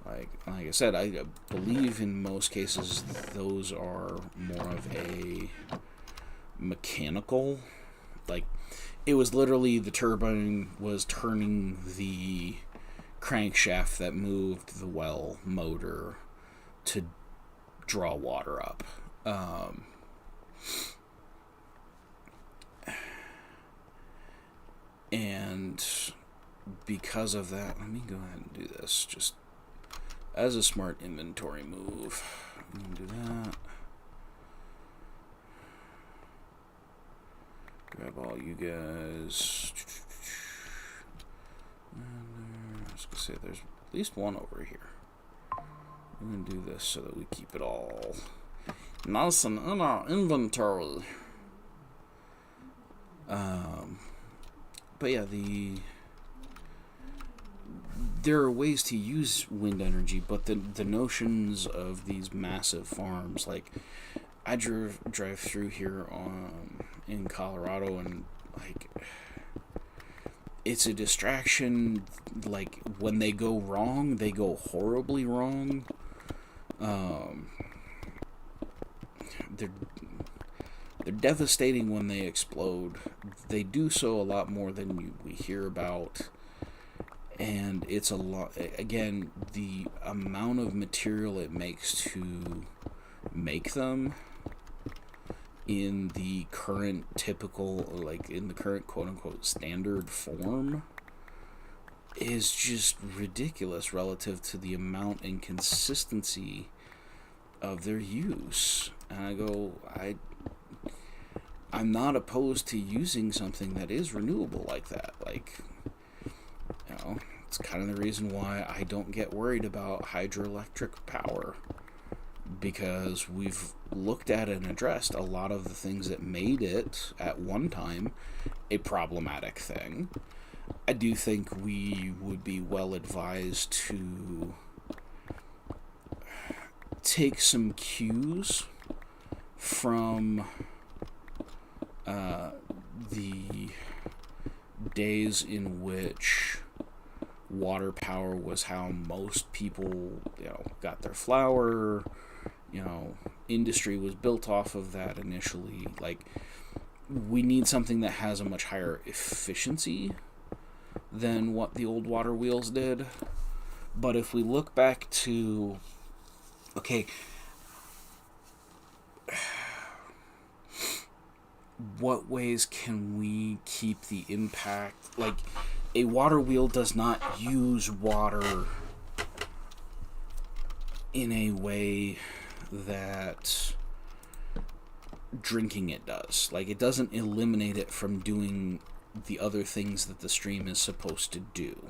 Like I said, I believe in most cases those are more of a mechanical, like, it was literally the turbine was turning the crankshaft that moved the well motor to draw water up. And because of that, let me go ahead and do this just as a smart inventory move. I'm going to do that. Grab all you guys. And I was going to say there's at least one over here. I'm going to do this so that we keep it all nice and in our inventory. But yeah, there are ways to use wind energy, but the notions of these massive farms, like, I drive through here in Colorado, and, like, it's a distraction. Like, when they go wrong, they go horribly wrong. They're devastating when they explode. They do so a lot more than we hear about. And it's a lot. Again, the amount of material it makes to make them in the current typical, like, in the current quote-unquote standard form is just ridiculous relative to the amount and consistency of their use. And I go, I'm not opposed to using something that is renewable like that. Like, you know, it's kind of the reason why I don't get worried about hydroelectric power, because we've looked at and addressed a lot of the things that made it, at one time, a problematic thing. I do think we would be well advised to take some cues from the days in which water power was how most people, you know, got their flour industry was built off of that initially. Like, we need something that has a much higher efficiency than what the old water wheels did. But if we look back to, okay, what ways can we keep the impact? Like, a water wheel does not use water in a way that drinking it does. Like, it doesn't eliminate it from doing the other things that the stream is supposed to do.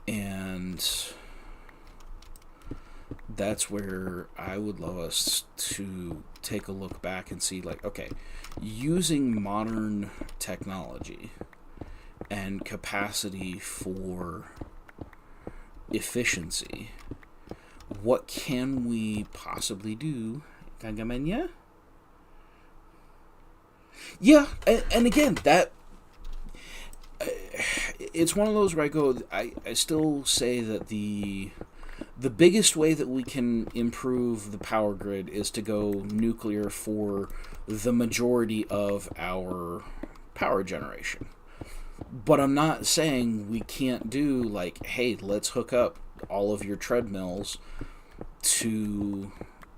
And that's where I would love us to take a look back and see, like, okay, using modern technology and capacity for efficiency, what can we possibly do? Gangamenya? Yeah, and again, that it's one of those where I still say that the biggest way that we can improve the power grid is to go nuclear for the majority of our power generation. But I'm not saying we can't do, like, hey, let's hook up all of your treadmills to,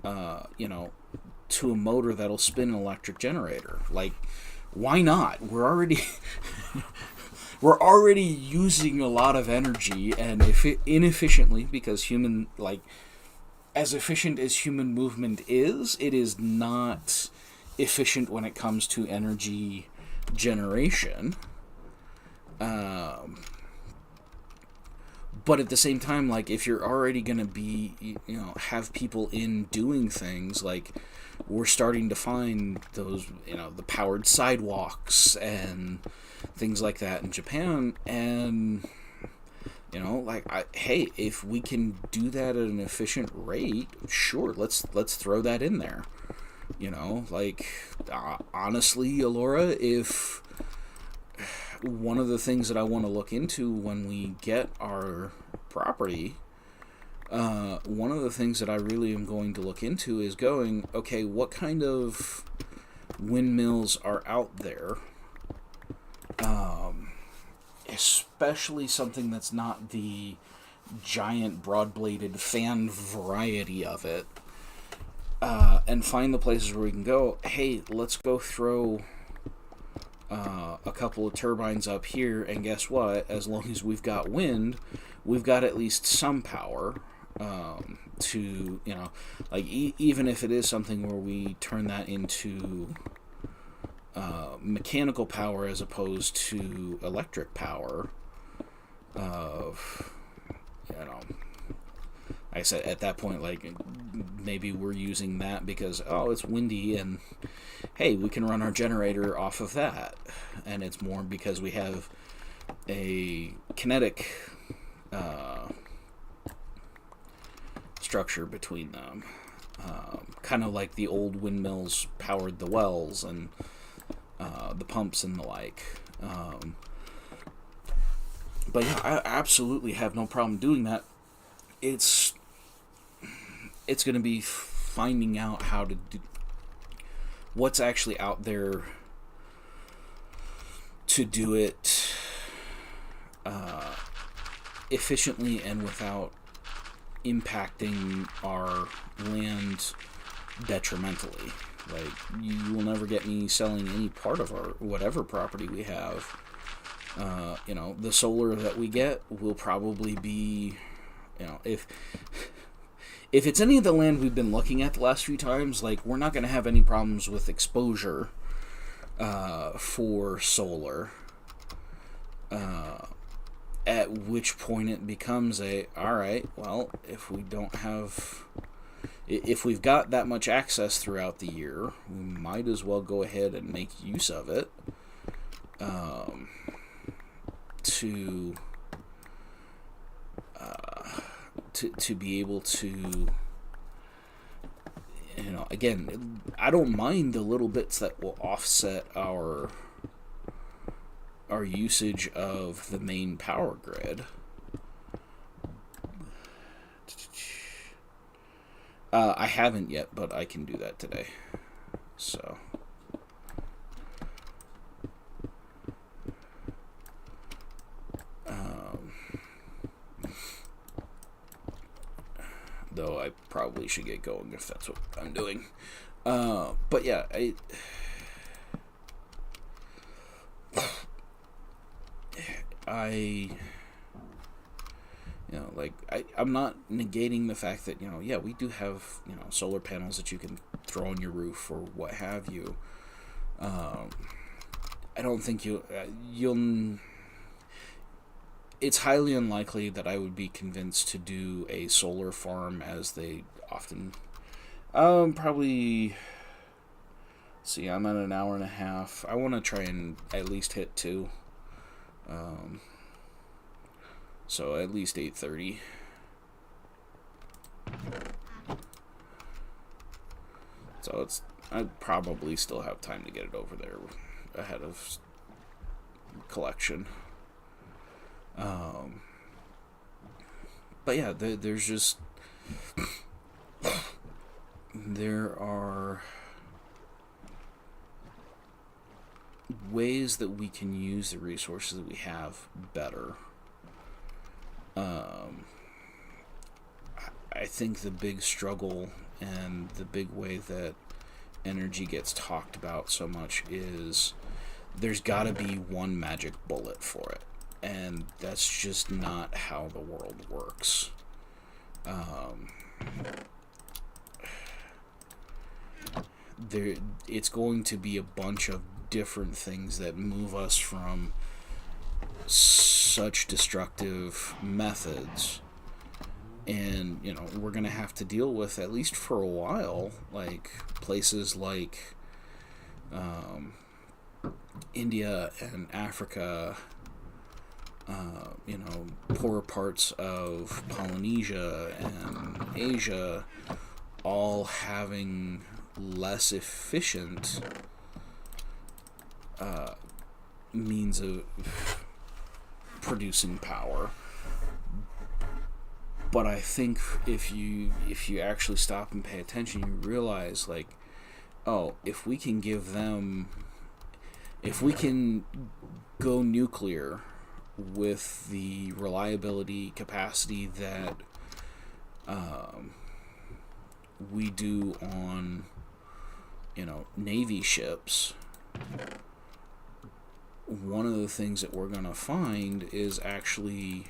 to a motor that'll spin an electric generator. Like, why not? We're already using a lot of energy, and inefficiently, because human, like, as efficient as human movement is, it is not efficient when it comes to energy generation. But at the same time, like, if you're already going to be, have people in doing things, like, we're starting to find those, the powered sidewalks and things like that in Japan, and, hey, if we can do that at an efficient rate, sure, let's throw that in there. Honestly, Alora, if one of the things that I want to look into when we get our property, one of the things that I really am going to look into is going, okay, what kind of windmills are out there? Especially something that's not the giant broad-bladed fan variety of it. And find the places where we can go, hey, let's go throw a couple of turbines up here, and guess what? As long as we've got wind, we've got at least some power to, even if it is something where we turn that into mechanical power as opposed to electric power, I said at that point, like, maybe we're using that because, it's windy, and hey, we can run our generator off of that, and it's more because we have a kinetic structure between them, kind of like the old windmills powered the wells and the pumps and the like. But yeah, I absolutely have no problem doing that. It's going to be finding out how to do what's actually out there to do it efficiently and without impacting our land detrimentally. Like, you will never get me selling any part of our whatever property we have. The solar that we get will probably be, if it's any of the land we've been looking at the last few times, like, we're not going to have any problems with exposure for solar. At which point it becomes alright, well, if we've got that much access throughout the year, we might as well go ahead and make use of it to be able to, again, I don't mind the little bits that will offset our usage of the main power grid. I haven't yet, but I can do that today. So. Though I probably should get going if that's what I'm doing. But yeah, I'm not negating the fact that, yeah, we do have, solar panels that you can throw on your roof or what have you. I don't think you'll. It's highly unlikely that I would be convinced to do a solar farm as they often. Probably. See, I'm at an hour and a half. I want to try and at least hit 2. So at least 8:30. So I probably still have time to get it over there ahead of collection. But yeah, there's just there are ways that we can use the resources that we have better. I think the big struggle and the big way that energy gets talked about so much is there's got to be one magic bullet for it, and that's just not how the world works. It's going to be a bunch of different things that move us from such destructive methods, and we're gonna have to deal with, at least for a while, like places like India and Africa, poorer parts of Polynesia and Asia, all having less efficient means of producing power. But I think if you actually stop and pay attention, you realize, like, if we can go nuclear with the reliability capacity that we do on Navy ships, one of the things that we're going to find is actually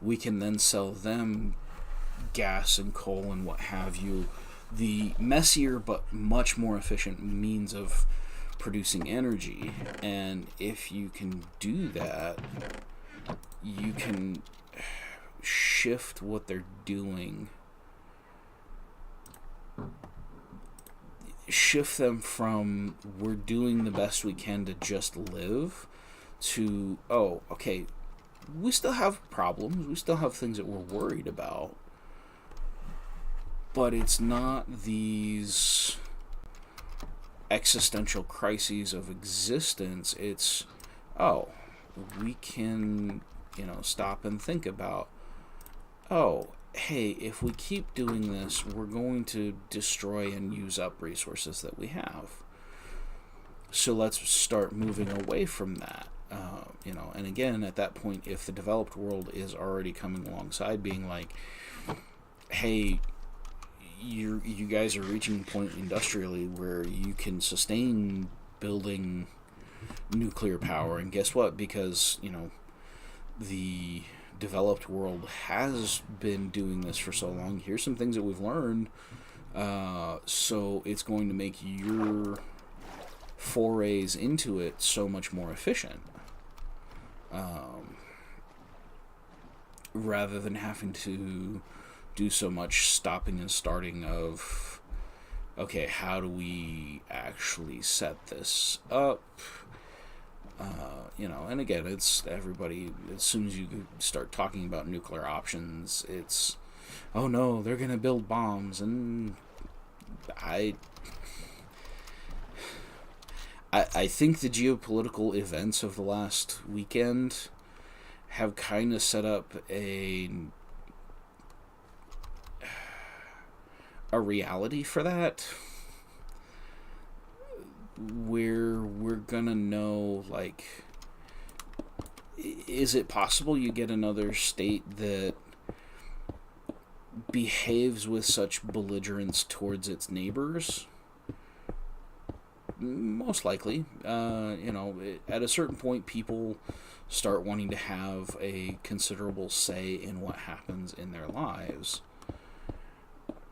we can then sell them gas and coal and what have you, the messier but much more efficient means of producing energy. And if you can do that, you can shift what they're doing, shift them from we're doing the best we can to just live to, okay, we still have problems, we still have things that we're worried about, but it's not these existential crises of existence. It's, we can, stop and think about, hey, if we keep doing this, we're going to destroy and use up resources that we have. So let's start moving away from that. And again, at that point, if the developed world is already coming alongside being like, hey, you guys are reaching a point industrially where you can sustain building nuclear power, and guess what? Because, the developed world has been doing this for so long, here's some things that we've learned, so it's going to make your forays into it so much more efficient, rather than having to do so much stopping and starting of, okay, how do we actually set this up? And again, it's everybody, as soon as you start talking about nuclear options, it's, oh no, they're going to build bombs. And I think the geopolitical events of the last weekend have kind of set up a reality for that, where we're gonna know, like, is it possible you get another state that behaves with such belligerence towards its neighbors? Most likely. At a certain point, people start wanting to have a considerable say in what happens in their lives.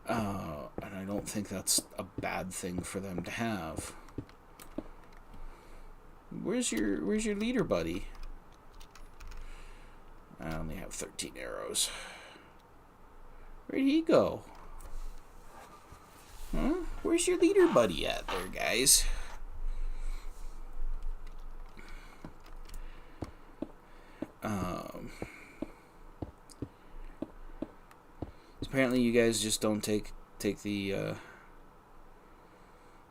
And I don't think that's a bad thing for them to have. Where's your leader buddy? I only have 13 arrows. Where'd he go? Huh? Where's your leader buddy at there, guys? Apparently you guys just don't take the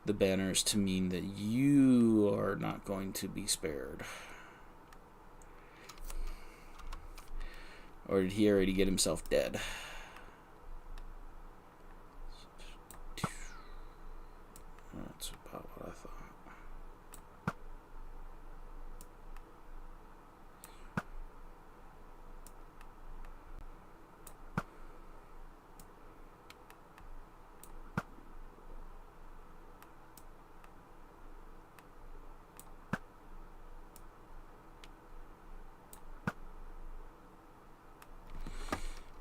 banners to mean that you are not going to be spared. Or did he already get himself dead? That's about what I thought.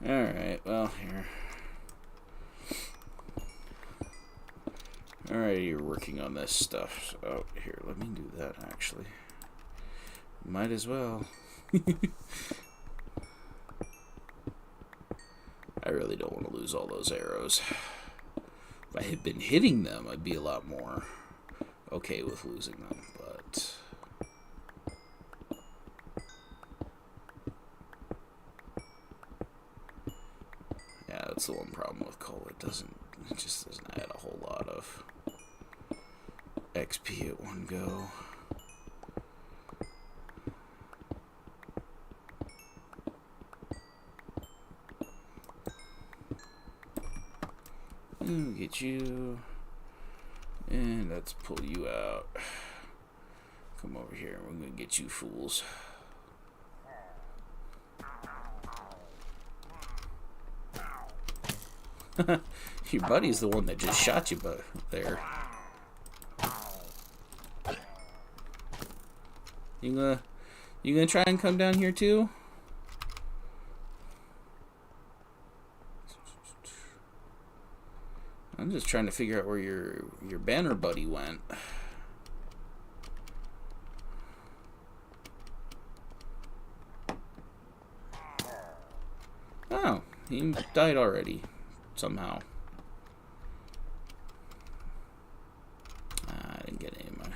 Alright, well, here. Alright, you're working on this stuff. Oh, here, let me do that, actually. Might as well. I really don't want to lose all those arrows. If I had been hitting them, I'd be a lot more okay with losing them, but... yeah, that's the one problem with coal. It just doesn't add a whole lot of XP at one go. And get you, and let's pull you out. Come over here, we're gonna get you fools. Your buddy's the one that just shot you there. You gonna try and come down here too? I'm just trying to figure out where your banner buddy went. Oh, he died already. Somehow. I didn't get any of my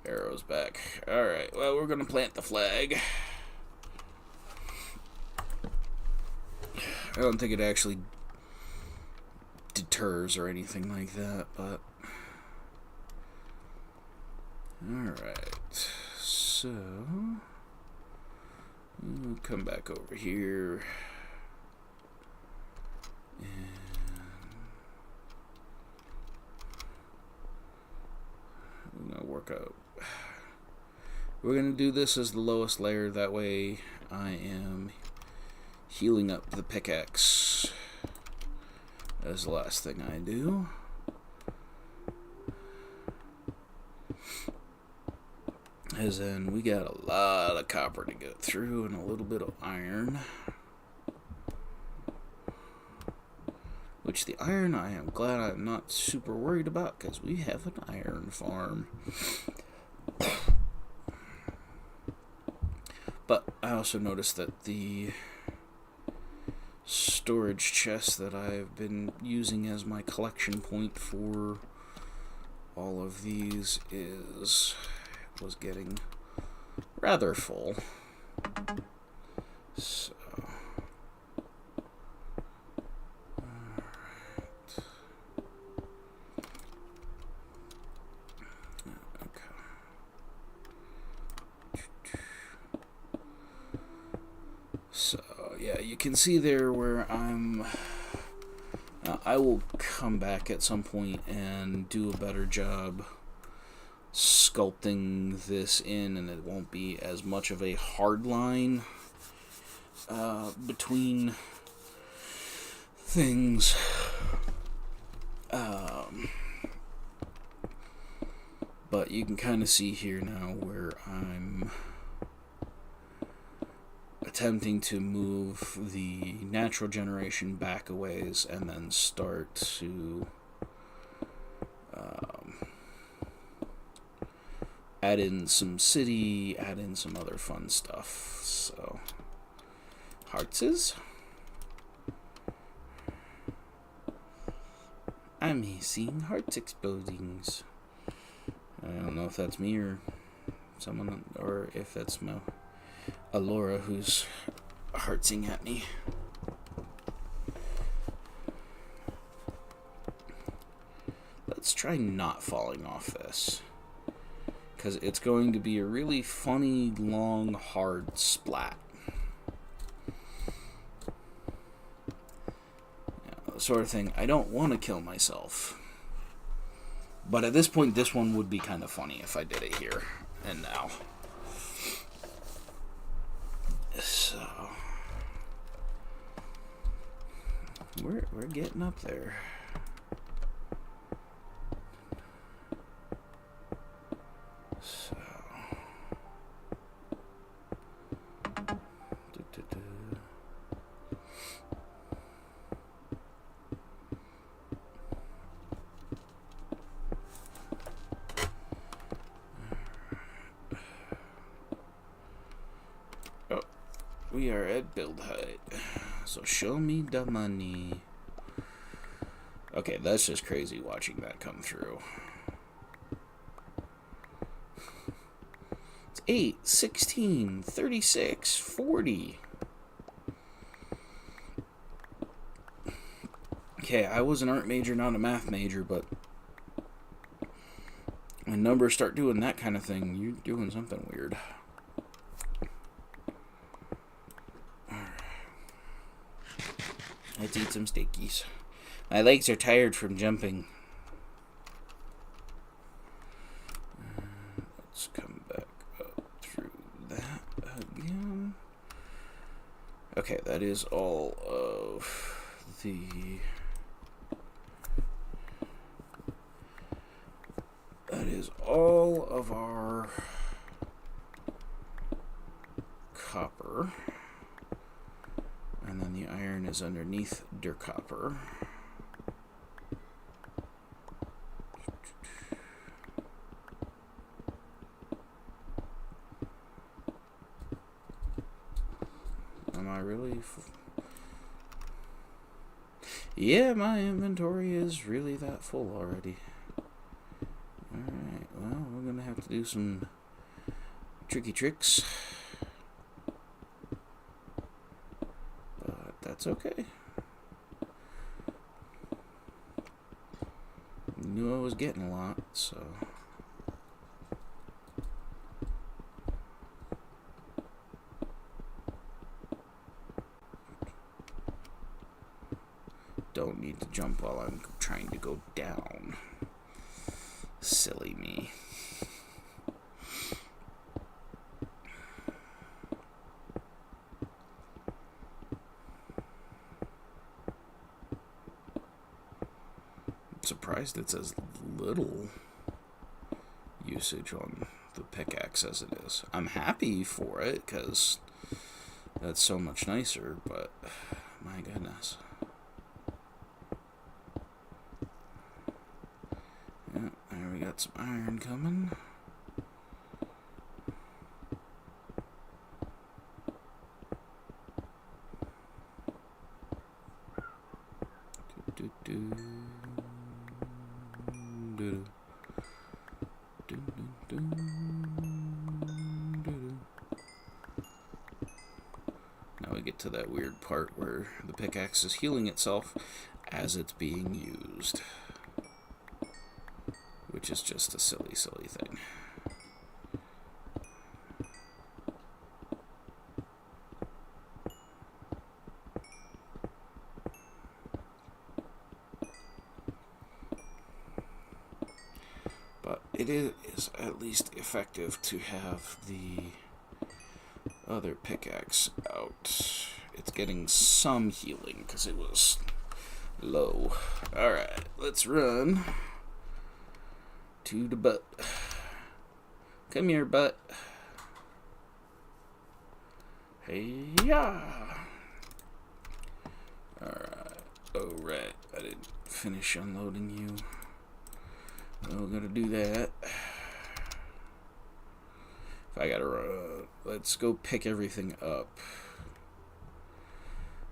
arrows back. Alright, well, we're gonna plant the flag. I don't think it actually deters or anything like that, but... alright, so... we'll come back over here. And we're gonna work out. We're gonna do this as the lowest layer. That way, I am healing up the pickaxe. That's the last thing I do. As in, we got a lot of copper to go through and a little bit of iron. Which the iron, I am glad I'm not super worried about, because we have an iron farm. But I also noticed that the storage chest that I've been using as my collection point for all of these was getting rather full. So... yeah, you can see there where I will come back at some point and do a better job sculpting this in, and it won't be as much of a hard line between things. But you can kind of see here now where I'm attempting to move the natural generation back a ways and then start to add in some city, add in some other fun stuff. So, heartses. I'm seeing hearts exploding. I don't know if that's me or someone, or if that's Alora who's heartsing at me. Let's try not falling off this, because it's going to be a really funny, long, hard splat. The sort of thing, I don't want to kill myself. But at this point, this one would be kind of funny if I did it here and now. So, we're getting up there. So, we are at build height, so show me the money. Okay, that's just crazy watching that come through. It's 8, 16, 36, 40. Okay, I was an art major, not a math major, but when numbers start doing that kind of thing, you're doing something weird. Let's eat some steakies. My legs are tired from jumping. Let's come back up through that again. Okay, that is all of the... That is all of our copper. And then the iron is underneath der copper. Am I really... Yeah, my inventory is really that full already. Alright, well, we're going to have to do some tricky tricks. That's okay. Knew I was getting a lot, so... Don't need to jump while I'm trying to go down. Silly me. Surprised it's as little usage on the pickaxe as it is. I'm happy for it because that's so much nicer, but my goodness. Yeah, there we got some iron coming. Now we get to that weird part where the pickaxe is healing itself as it's being used, which is just a silly, silly thing. it is at least effective to have the other pickaxe out. It's getting some healing because it was low. Alright, let's run to the butt. Come here, butt. Hey-ya! Alright. Oh, right. I didn't finish unloading you. Well, we're gonna do that. If I gotta run, let's go pick everything up.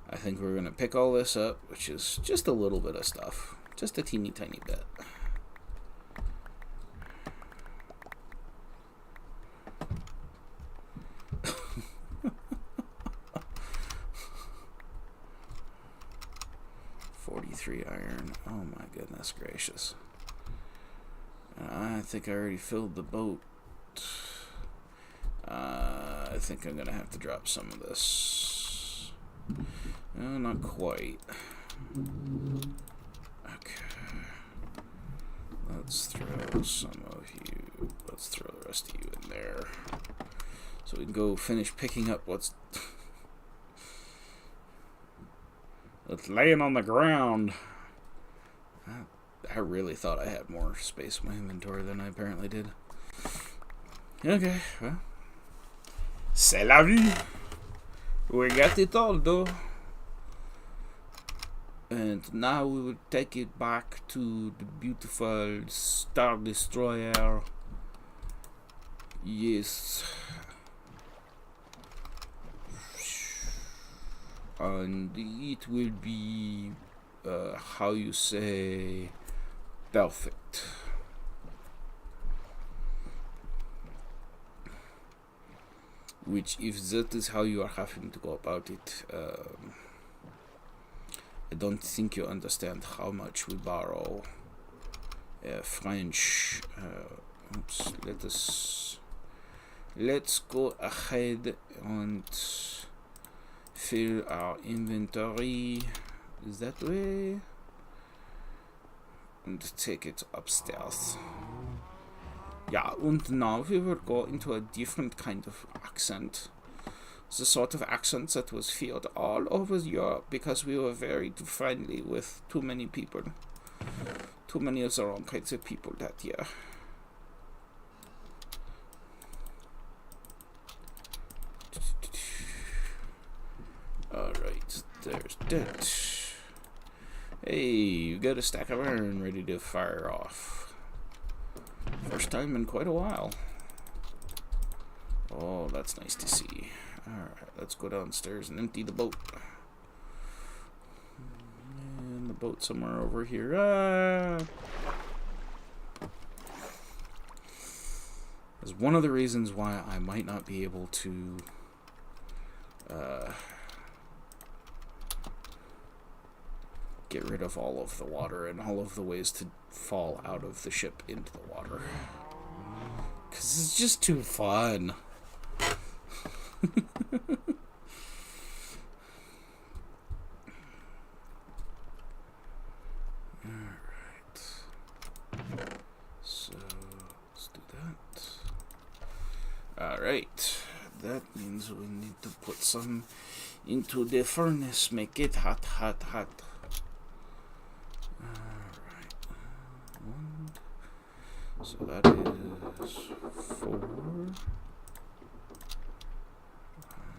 I think we're gonna pick all this up, which is just a little bit of stuff. Just a teeny tiny bit. Iron. Oh my goodness gracious. I think I already filled the boat. I think I'm gonna have to drop some of this. No, not quite. Okay. Let's throw some of you. Let's throw the rest of you in there. So we can go finish picking up what's it's laying on the ground. I really thought I had more space in my inventory than I apparently did. Okay, well. C'est la vie. We got it all, though. And now we will take it back to the beautiful Star Destroyer. Yes. And it will be, how you say, perfect. Which, if that is how you are having to go about it, I don't think you understand how much we borrow French. Oops, let's go ahead and fill our inventory. Is that way? And take it upstairs. Yeah, and now we will go into a different kind of accent. The sort of accent that was feared all over Europe because we were very too friendly with too many people. Too many of the wrong kinds of people that year. Alright, there's that. Hey, you got a stack of iron ready to fire off. First time in quite a while. Oh, that's nice to see. Alright, let's go downstairs and empty the boat. And the boat somewhere over here. That's one of the reasons why I might not be able to get rid of all of the water and all of the ways to fall out of the ship into the water. Because it's just too fun. Alright. So, let's do that. Alright. That means we need to put some into the furnace. Make it hot, hot, hot. So that is 4, 5,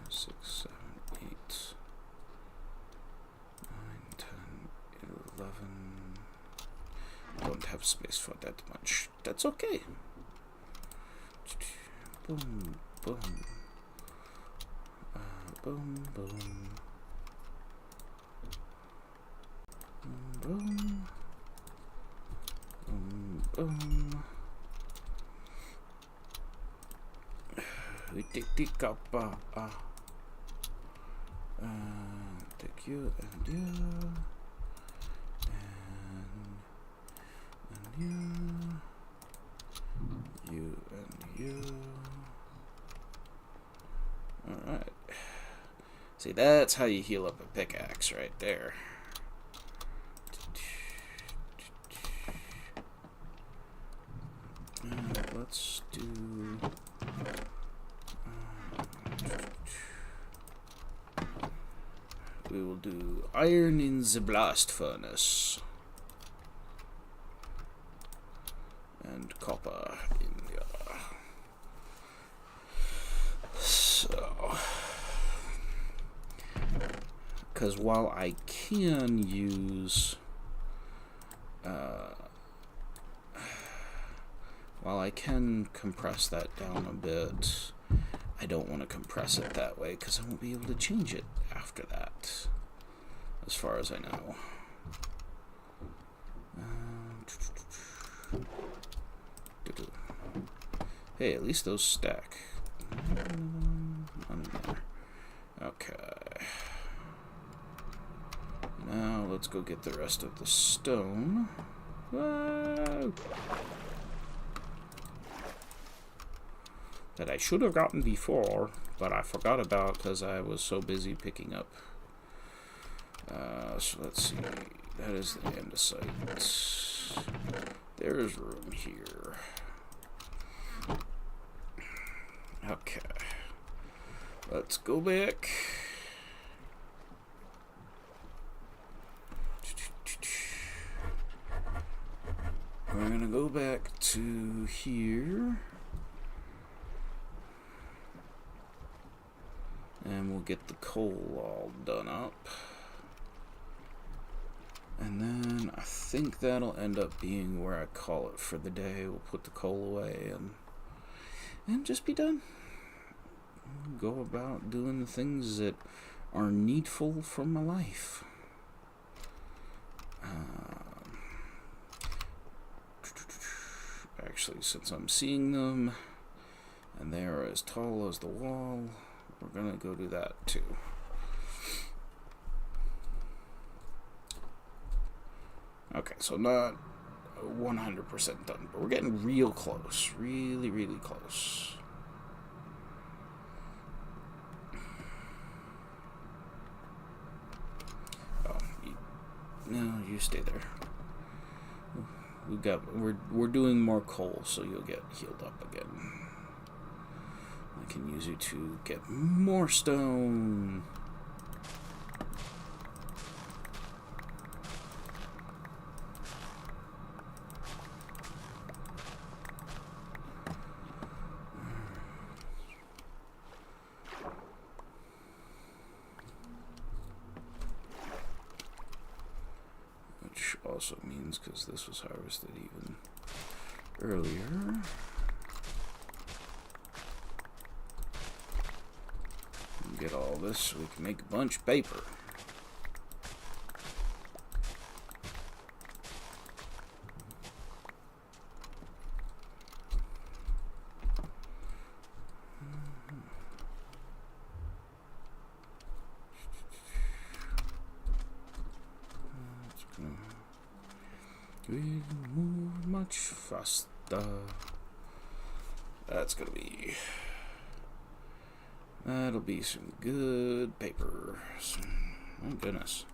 6, 7, 8, 9, 10, 11. Don't have space for that much. That's okay. Boom, boom. Boom, boom. Boom. Boom, boom. We take up, take you and you, and you and you. Alright. See, that's how you heal up a pickaxe right there. we will do iron in the blast furnace. And copper in the other. So, because while I can use, while I can compress that down a bit, I don't want to compress it that way because I won't be able to change it after that, as far as I know. Hey, at least those stack. Okay. Now let's go get the rest of the stone. Whoa! That I should have gotten before, but I forgot about because I was so busy picking up. So let's see. That is the andesite. There's room here. Okay. Let's go back. We're gonna go back to here. And we'll get the coal all done up. And then I think that'll end up being where I call it for the day. We'll put the coal away and just be done. Go about doing the things that are needful for my life. Actually, since I'm seeing them and they are as tall as the wall, we're gonna go do that too. Okay, so not 100% done, but we're getting real close. Really, really close. Oh, no, you stay there. We're doing more coal, so you'll get healed up again. I can use you to get more stone. Which also means, because this was harvested even earlier, get all this so we can make a bunch of paper. We move much faster. That'll be some good paper. Oh goodness.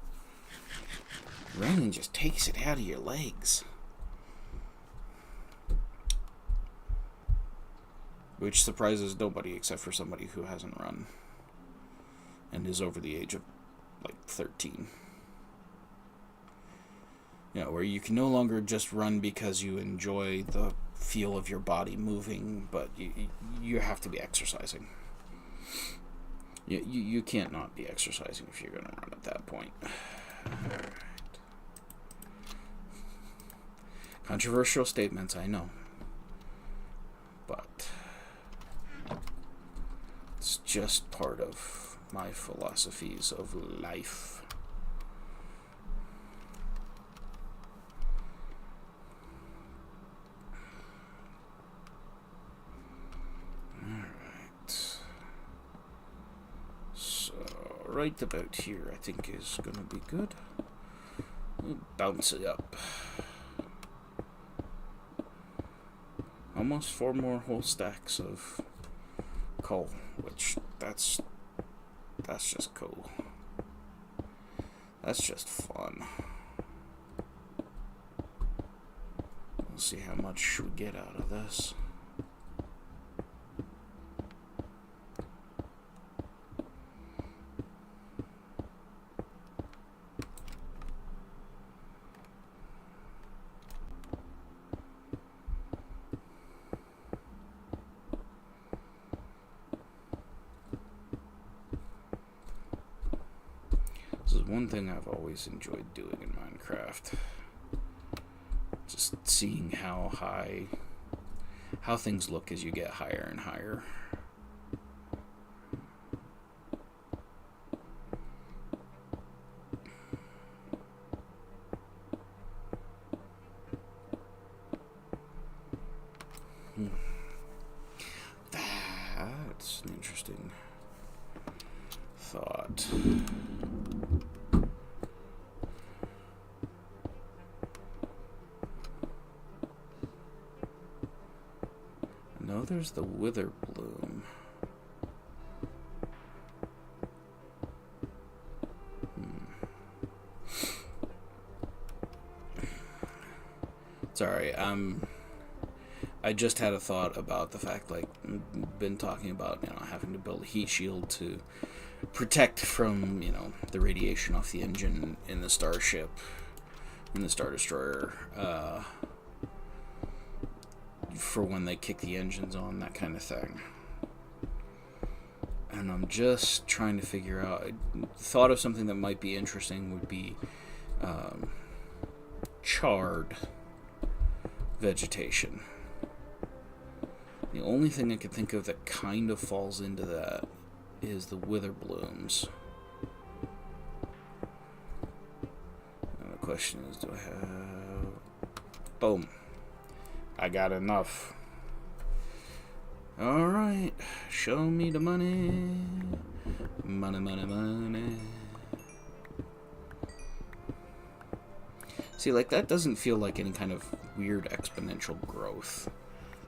Running just takes it out of your legs. Which surprises nobody except for somebody who hasn't run and is over the age of like 13. You know, where you can no longer just run because you enjoy the feel of your body moving, but you have to be exercising. You can't not be exercising if you're going to run at that point. Alright. Controversial statements, I know. But it's just part of my philosophies of life. Right about here, I think, is going to be good. We'll bounce it up. Almost 4 more whole stacks of coal, which that's just cool. That's just fun. We'll see how much we get out of this. one thing I've always enjoyed doing in Minecraft. Just seeing how things look as you get higher and higher. That's an interesting thought. No, there's the wither bloom. Sorry, I just had a thought about the fact, like, been talking about, having to build a heat shield to protect from, the radiation off the engine in the starship, in the Star Destroyer, for when they kick the engines on, that kind of thing. And I'm just trying to figure out, I thought of something that might be interesting would be charred vegetation. The only thing I could think of that kind of falls into that is the wither blooms. And the question is, do I have... Boom. I got enough. Alright. Show me the money. Money, money, money. See, like, that doesn't feel like any kind of weird exponential growth.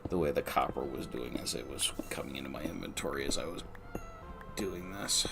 The way the copper was doing as it was coming into my inventory as I was doing this.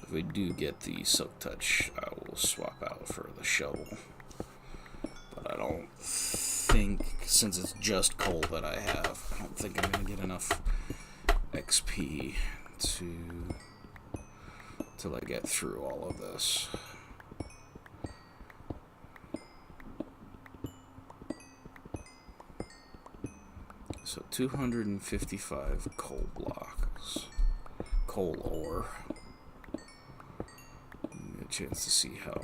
If we do get the Silk Touch, I will swap out for the shovel. But I don't think, since it's just coal that I have, I don't think I'm going to get enough XP to like get through all of this. So 255 coal blocks, coal ore. Get a chance to see how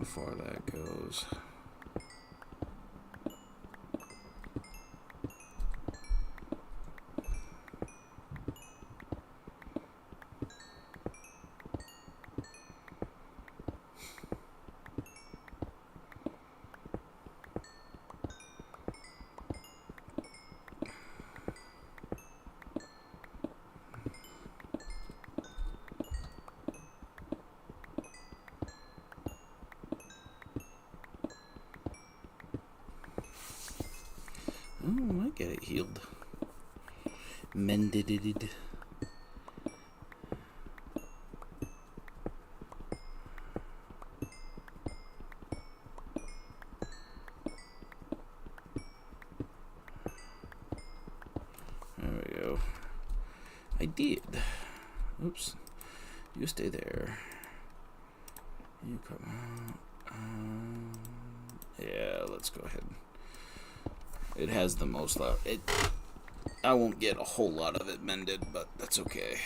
far that goes. Oh, I might get it healed. Mended. There we go. I did. Oops. You stay there. You come out. Yeah, let's go ahead. It has the most left. I won't get a whole lot of it mended, but that's okay.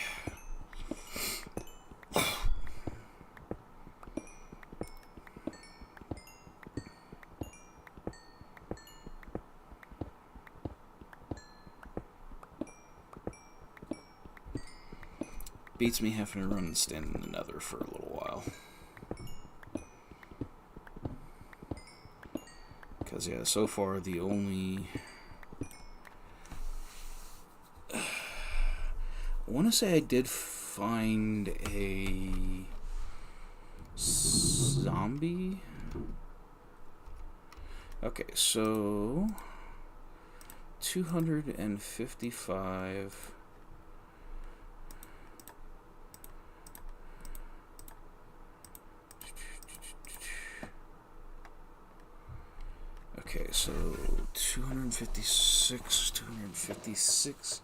Beats me having to run and stand in the nether for a little while. Because, yeah, so far the only... I want to say I did find a zombie. Okay, so 255. Okay, so 256,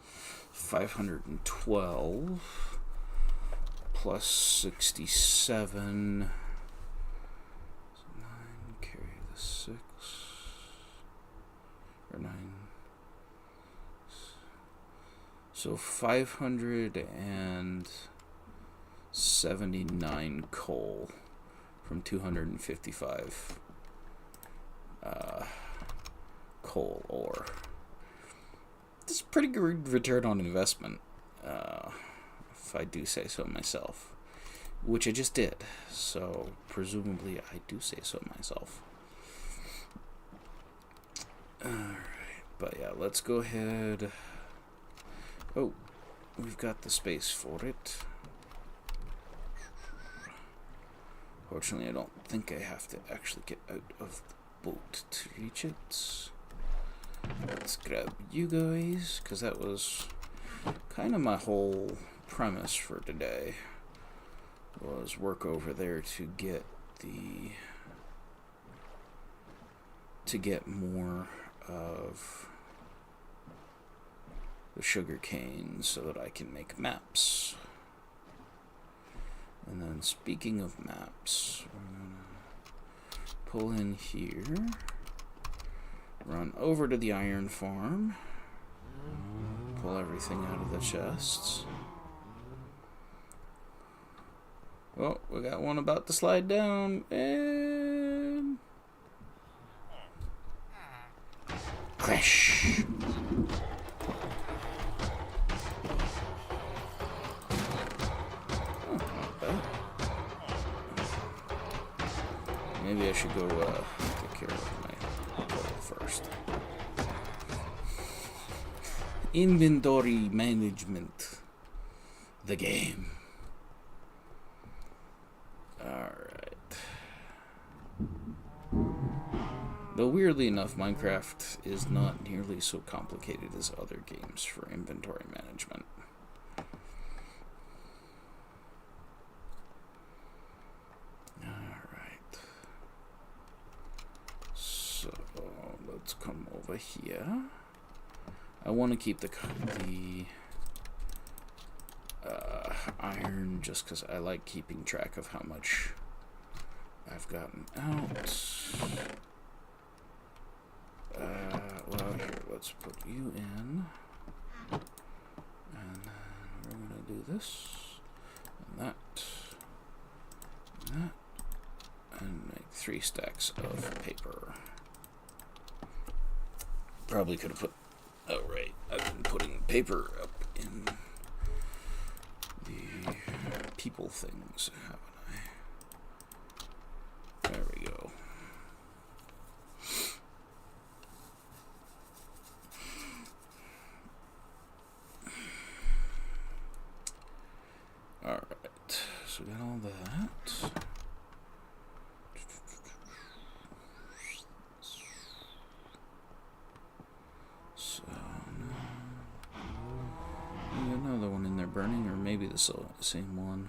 512 plus 67. So 9, carry the 6. Or 9. So 579 coal from 255 coal ore. This is a pretty good return on investment, if I do say so myself. Which I just did, so presumably I do say so myself. Alright, but yeah, let's go ahead. Oh, we've got the space for it. Fortunately, I don't think I have to actually get out of the boat to reach it. Let's grab you guys, because that was kind of my whole premise for today. Was work over there to get more of the sugar cane so that I can make maps. And then speaking of maps, we're gonna pull in here, run over to the iron farm, pull everything out of the chests. Oh, we got one about to slide down, and crash. Oh, not bad. Maybe I should go take care of my coal first. Inventory management. The game. Alright. Though weirdly enough, Minecraft is not nearly so complicated as other games for inventory management. Alright. So, let's come over here. I want to keep the iron just because I like keeping track of how much I've gotten out. Well, here, let's put you in. And then we're going to do this, and that, and that, and make 3 stacks of paper. Probably could have put, oh right, I've been putting paper up in the people things, haven't I? There we go. Alright, so we got all that. So, another one in there burning, or maybe the same one.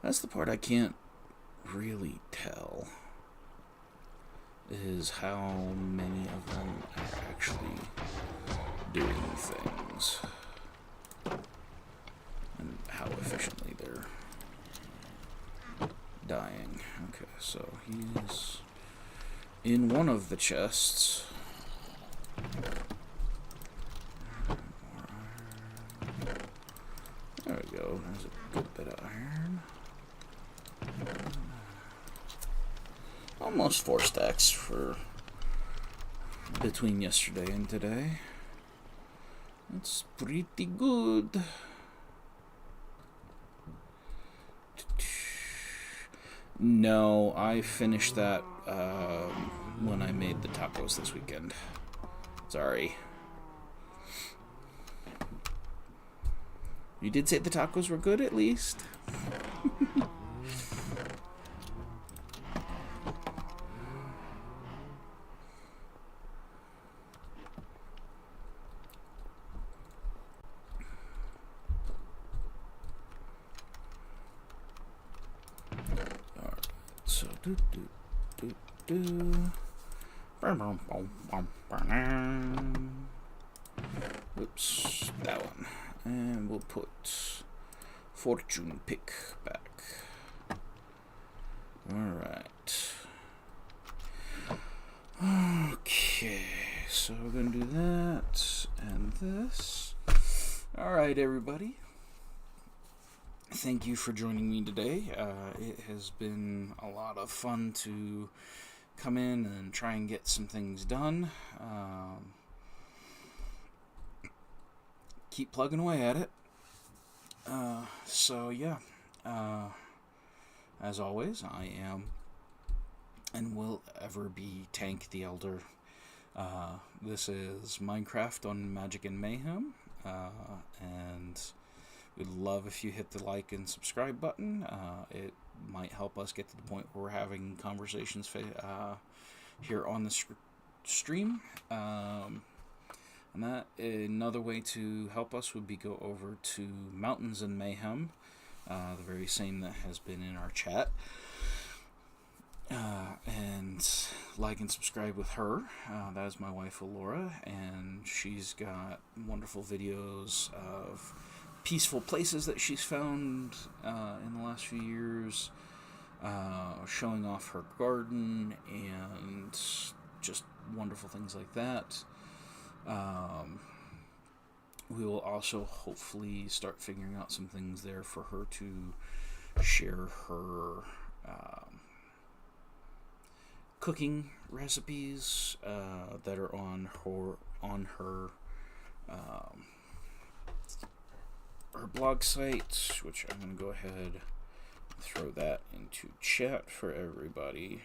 That's the part I can't really tell, is how many of them are actually doing things and how efficiently they're dying. Okay, so he's in one of the chests. There we go. There's a good bit of iron. Almost 4 stacks for between yesterday and today. That's pretty good. No, I finished that when I made the tacos this weekend. Sorry. You did say the tacos were good, at least. Alright, so Oops, that one. And we'll put fortune pick back. Alright. Okay, so we're going to do that and this. Alright, everybody. Thank you for joining me today. It has been a lot of fun to come in and try and get some things done. Keep plugging away at it. So yeah, as always, I am and will ever be TanktheElder. This is Minecraft on Magic and Mayhem, and we'd love if you hit the like and subscribe button. It might help us get to the point where we're having conversations here on the stream. And that another way to help us would be go over to Mountains and Mayhem, the very same that has been in our chat, and like and subscribe with her. That is my wife Alora, and she's got wonderful videos of peaceful places that she's found in the last few years, showing off her garden and just wonderful things like that. We will also hopefully start figuring out some things there for her to share her cooking recipes that are on her blog site, which I'm going to go ahead and throw that into chat for everybody,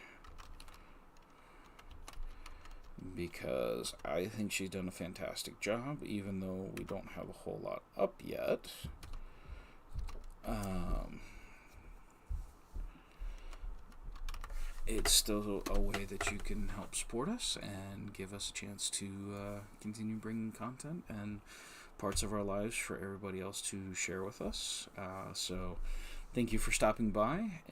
because I think she's done a fantastic job, even though we don't have a whole lot up yet. It's still a way that you can help support us and give us a chance to continue bringing content and parts of our lives for everybody else to share with us. So thank you for stopping by.